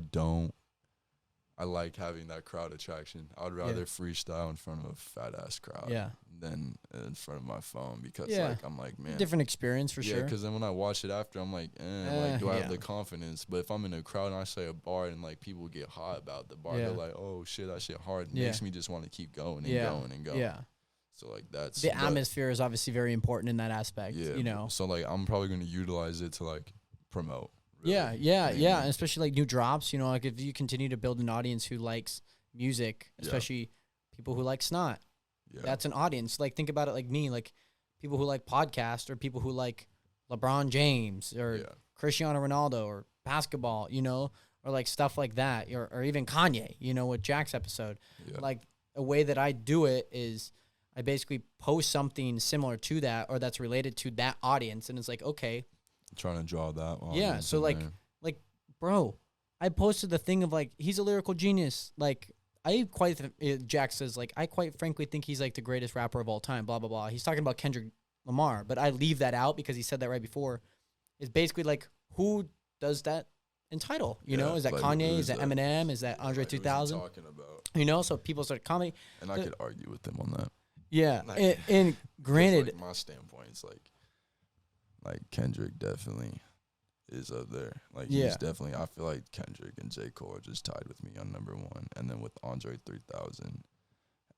like having that crowd attraction. I'd rather freestyle in front of a fat-ass crowd than in front of my phone because, like, I'm like, man. Different experience for sure. Yeah, because then when I watch it after, I'm like, like, do I have the confidence? But if I'm in a crowd and I say a bar and, like, people get hot about the bar, they're like, oh, shit, that shit hard. It makes me just want to keep going and going and going. Yeah. So, like, that's... The atmosphere is obviously very important in that aspect, you know? So, like, I'm probably going to utilize it to, like, promote. Really. Yeah. And especially, like, new drops, you know, like, if you continue to build an audience who likes music, especially people who like snot, that's an audience. Like, think about it like me, like, people who like podcasts or people who like LeBron James or Cristiano Ronaldo or basketball, you know, or, like, stuff like that, or even Kanye, you know, with Jack's episode. Like, a way that I do it is I basically post something similar to that or that's related to that audience, and it's like, okay. Trying to draw that on. Yeah, so, like, bro, I posted the thing of, like, he's a lyrical genius. Like, Jack says, like, I quite frankly think he's, like, the greatest rapper of all time, blah, blah, blah. He's talking about Kendrick Lamar, but I leave that out because he said that right before. It's basically, like, who does that in title? You know, is that, like, Kanye? Is that Eminem? Is that Andre 2000? Talking about? You know, so people start comedy. And I could argue with them on that. Yeah, and granted, like, my standpoint is like Kendrick definitely is up there. Like, he's definitely, I feel like Kendrick and J. Cole are just tied with me on number one. And then with Andre 3000,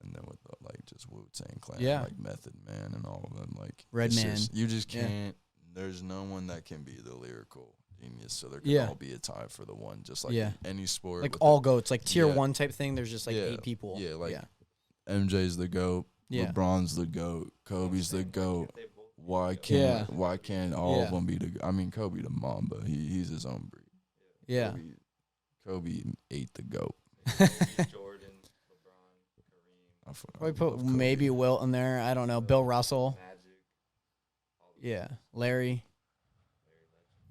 and then with, like, just Wu-Tang Clan, like Method Man and all of them. Like, Redman. You just can't, there's no one that can be the lyrical genius. So there can all be a tie for the one, just like in any sport. Like, all goats, like tier one type thing. There's just, like, 8 people. Yeah, like MJ's the GOAT. LeBron's the GOAT. Kobe's the GOAT. Why can't all of them be the? I mean, Kobe the Mamba. He's his own breed. Yeah. Kobe ate the GOAT. Jordan, LeBron, Kareem. I put maybe Wilt in there. I don't know. Bill Russell. Magic. Yeah. Larry.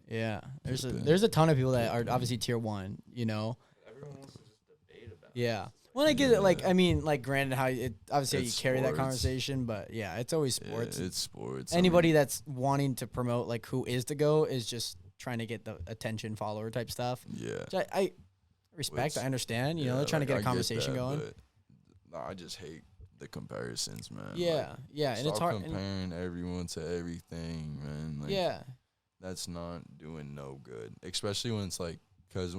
Yeah. There's a ton of people that are obviously tier one. You know. Everyone wants to just debate about. Yeah. Well, I get it. Like, I mean, like, granted, how you carry that conversation, but yeah, it's always sports. Yeah, it's sports. Anybody that's wanting to promote, like, who is the GOAT is just trying to get the attention follower type stuff. Yeah. Which I respect. I understand. You know, they're trying to get a conversation going. I just hate the comparisons, man. Yeah. Like, and it's hard comparing everyone to everything, man. Like, that's not doing no good, especially when it's like, because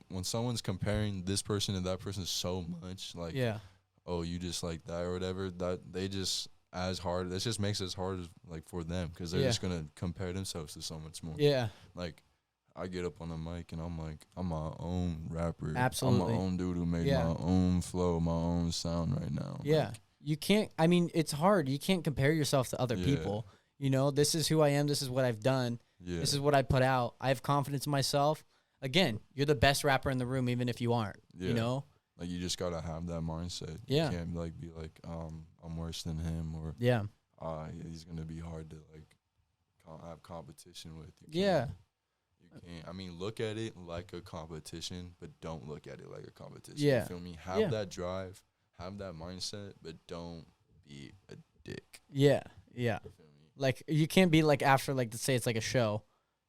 when someone's comparing this person to that person so much, like, oh, you just like that or whatever, that they just as hard. That just makes it as hard as, like, for them because they're just gonna compare themselves to so much more. Yeah, like, I get up on the mic and I'm like, I'm my own rapper. Absolutely, I'm my own dude who made my own flow, my own sound right now. Yeah, like, you can't. I mean, it's hard. You can't compare yourself to other people. You know, this is who I am. This is what I've done. This is what I put out. I have confidence in myself. Again, you're the best rapper in the room, even if you aren't. You know, like, you just gotta have that mindset. Yeah, you can't, like, be like, I'm worse than him, or he's gonna be hard to, like, have competition with. You can't. I mean, look at it like a competition, but don't look at it like a competition. You feel me? Have that drive, have that mindset, but don't be a dick. Yeah. Like, you can't be like, after, like, let's say it's like a show,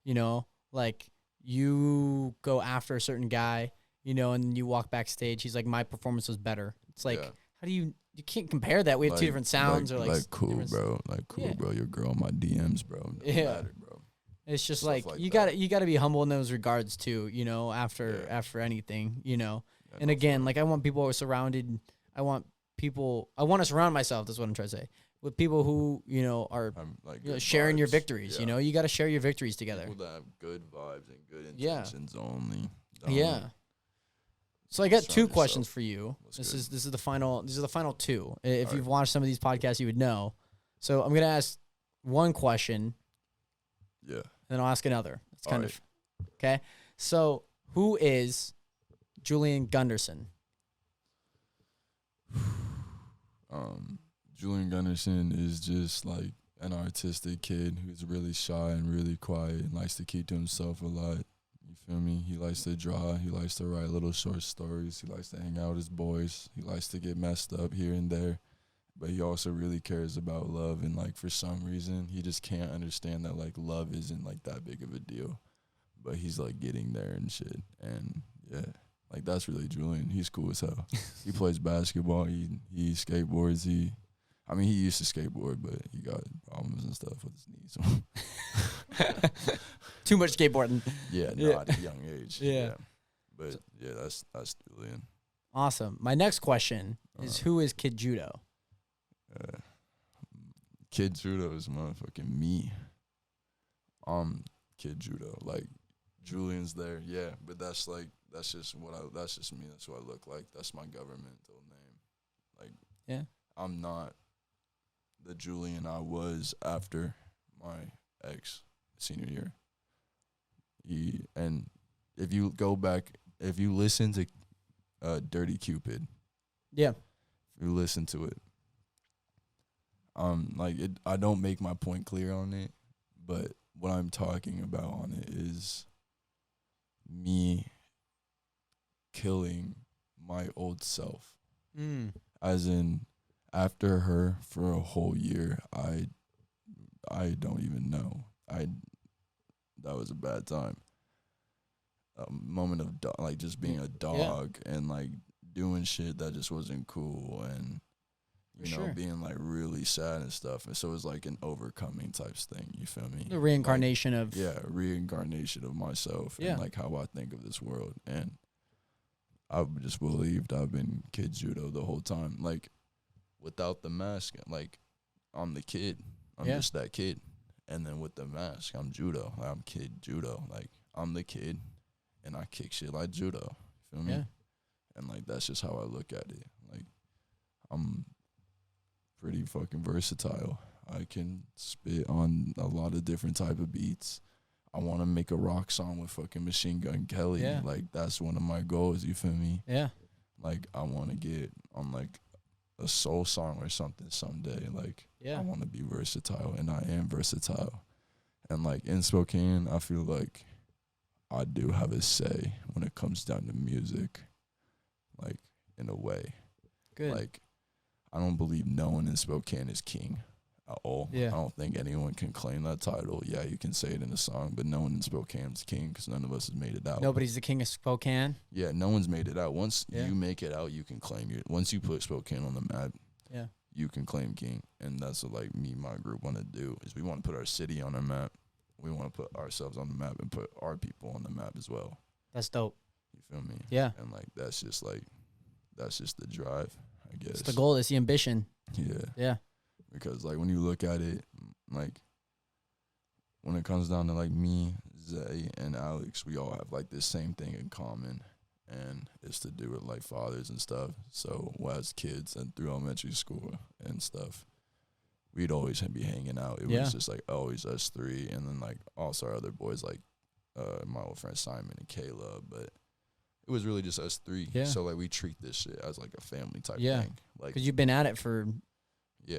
you know, like, you go after a certain guy, you know, and you walk backstage. He's like, my performance was better. It's like, how do you can't compare that. We have two different sounds, or like cool, bro. Like, cool, bro. Your girl in my DMs, bro. Doesn't matter, bro. It's just Stuff like like you that. got to be humble in those regards too, you know, after anything, you know. Yeah, And no, again, for like I want people surrounded. I want to surround myself. That's what I'm trying to say. With people who, you know, are like you know, good sharing your vibes. victories. Yeah. You know, you got to share your victories together. People that have good vibes and good Yeah. intentions only. Yeah. So I got surround 2 yourself. questions for you. That's This good. is the final. These are the final 2. If All you've right. watched some of these podcasts, you would know. So I'm gonna ask one question, Yeah. then I'll ask another. It's All kind right. of okay. So who is Julian Gunderson? Julian Gunderson is just like an artistic kid who's really shy and really quiet and likes to keep to himself a lot. You feel me? He likes to draw. He likes to write little short stories. He likes to hang out with his boys. He likes to get messed up here and there. But he also really cares about love. And, like, for some reason, he just can't understand that, like, love isn't, like, that big of a deal. But he's, like, getting there and shit. And, yeah, like, that's really Julian. He's cool as hell. He plays basketball. He skateboards. He used to skateboard, but he got problems and stuff with his knees. Too much skateboarding. Yeah, Yeah. at a young age. Yeah. But yeah, that's Julian. Awesome. My next question is who is Kid Judo? Kid Judo is motherfucking me. Kid Judo. Like, Julian's there, yeah, but that's just me. That's what I look like. That's my governmental name. Like, yeah, I'm not the Julian I was after my ex senior year. And if you go back, if you listen to Dirty Cupid, yeah, if you listen to it, I don't make my point clear on it, but what I'm talking about on it is me killing my old self. As in, after her for a whole year, I don't even know. That was a bad time. A moment of just being a dog and like doing shit that just wasn't cool, and you know, being like really sad and stuff. And so it was like an overcoming type thing. You feel me? The reincarnation of reincarnation of myself and like how I think of this world. And I just believed I've been Kid Judo the whole time. Like, without the mask, like, I'm the kid. I'm just that kid. And then with the mask, I'm Judo. Like, I'm Kid Judo. Like, I'm the kid, and I kick shit like Judo. Feel me? Yeah. And, like, that's just how I look at it. Like, I'm pretty fucking versatile. I can spit on a lot of different type of beats. I want to make a rock song with fucking Machine Gun Kelly. Yeah. Like, that's one of my goals, you feel me? Yeah. Like, I want to get on, like, a soul song or something someday. Like, I want to be versatile, and I am versatile. And, like, in Spokane, I feel like I do have a say when it comes down to music, like, in a way. Good. Like, I don't believe no one in Spokane is king at all. Yeah. I don't think anyone can claim that title. Yeah, you can say it in a song, but no one in Spokane is king because none of us has made it out. Nobody's the king of Spokane. Yeah, no one's made it out. Once you make it out, you can claim your. Once you put Spokane on the map, you can claim king. And that's what, like, me and my group want to do, is we want to put our city on the map. We want to put ourselves on the map and put our people on the map as well. That's dope. You feel me? Yeah. And, like, that's just the drive, I guess. It's the goal. It's the ambition. Yeah. Yeah. Because, like, when you look at it, like, when it comes down to, like, me, Zay, and Alex, we all have, like, this same thing in common, and it's to do with, like, fathers and stuff. So, as kids and through elementary school and stuff, we'd always be hanging out. It was just, like, always us three, and then, like, also our other boys, like, my old friend Simon and Kayla, but it was really just us three. Yeah. So, like, we treat this shit as, like, a family type thing. Like, because you've been at it for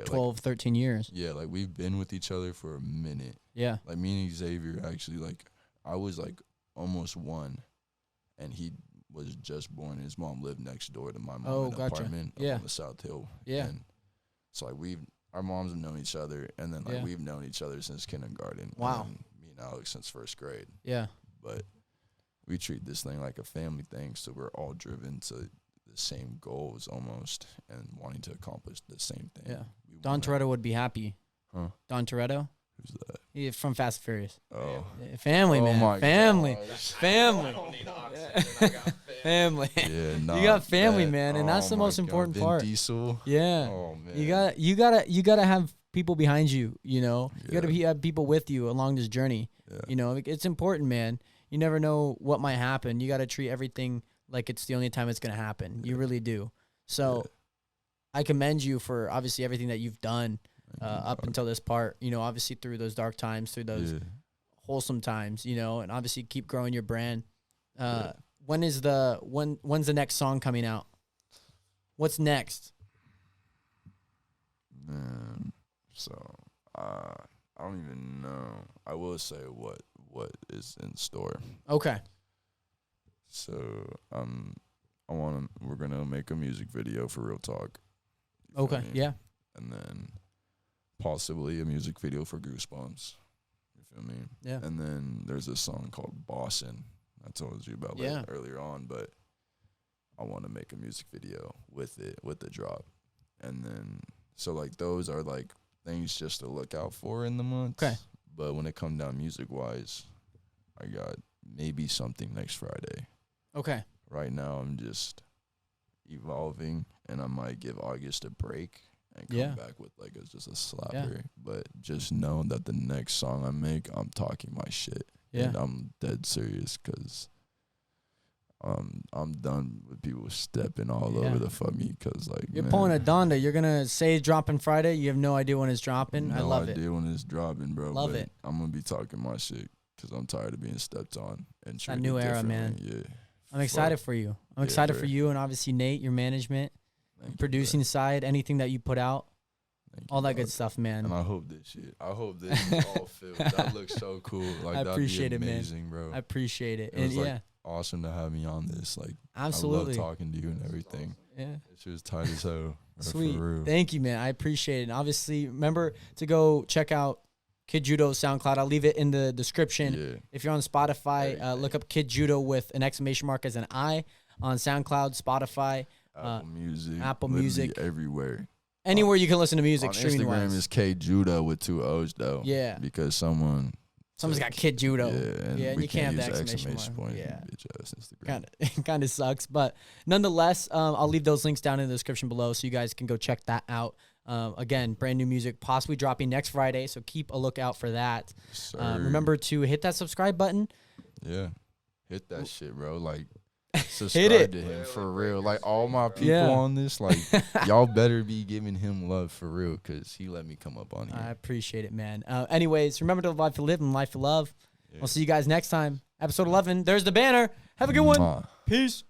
12, 13 years. Yeah, like, we've been with each other for a minute. Yeah. Like, me and Xavier, actually, like, I was, like, almost 1, and he was just born. His mom lived next door to my mom in an apartment on the South Hill. Yeah. And so, like, our moms have known each other, and then, like, we've known each other since kindergarten. Wow. And me and Alex since 1st grade. Yeah. But we treat this thing like a family thing, so we're all driven to the same goals almost and wanting to accomplish the same thing. Yeah. Don Toretto would be happy. Huh? Don Toretto? Who's that? He's from Fast and Furious. Oh. Family, man. My Family. gosh. Family. I don't need oxygen. I got Family. Yeah, nah, You got family, that- man, and that's the my most God, important Vin part. Diesel. Yeah. Oh man. You gotta have people behind you, you know. You gotta have people with you along this journey. Yeah. You know, it's important, man. You never know what might happen. You gotta treat everything like it's the only time it's gonna happen. You really do. So I commend you for obviously everything that you've done up until this part, you know, obviously through those dark times, through those wholesome times, you know, and obviously keep growing your brand. When's the next song coming out? What's next? Man, so I don't even know. I will say what is in store. Okay. So we're gonna make a music video for Real Talk. You feel Okay. me? Yeah. And then possibly a music video for Goosebumps. You feel me? Yeah. And then there's a song called Bossin' I told you about earlier on, but I want to make a music video with the drop. And then so like those are like things just to look out for in the month. Okay. But when it comes down music wise, I got maybe something next Friday. Okay. Right now I'm just evolving, and I might give August a break and come back with like just a slapper. Yeah. But just know that the next song I make, I'm talking my shit. Yeah. And I'm dead serious because I'm done with people stepping all over the fuck me because like you're pulling a Donda. You're gonna say it's dropping Friday. You have no idea when it's dropping. I love it. No idea when it's dropping, bro. Love it. I'm gonna be talking my shit because I'm tired of being stepped on and treated new era, man. Yeah. I'm excited for you. I'm excited for you and obviously Nate, your management, producing side, anything that you put out. All that good stuff, man. And I hope this is all filled. That looks so cool. Like, I appreciate that'd be it, amazing, man. bro. I appreciate it. It was and awesome to have me on this. Like, absolutely. I love talking to you and everything. Yeah. It was tight as hell. Sweet. For real. Thank you, man. I appreciate it. And obviously, remember to go check out Kid Judo SoundCloud. I'll leave it in the description. Yeah. If you're on Spotify, look up Kid Judo with an exclamation mark as an I on SoundCloud, Spotify, Apple Music, everywhere. Anywhere you can listen to music. On Instagram is Kid Judo with 2 O's though. Yeah. Because someone's got Kid Judo. Yeah, and you can't have the exclamation point. Yeah. Kind of sucks, but nonetheless, I'll leave those links down in the description below so you guys can go check that out. Again, brand new music possibly dropping next Friday, so keep a lookout for that. Remember to hit that subscribe button. Yeah, hit that shit, bro. Like, subscribe to him for real. Like, all my people on this, like, y'all better be giving him love for real because he let me come up on here. I appreciate it, man. Anyways, remember to live to live and life to love. I'll see you guys next time. Episode 11. There's the banner. Have a good one. Peace.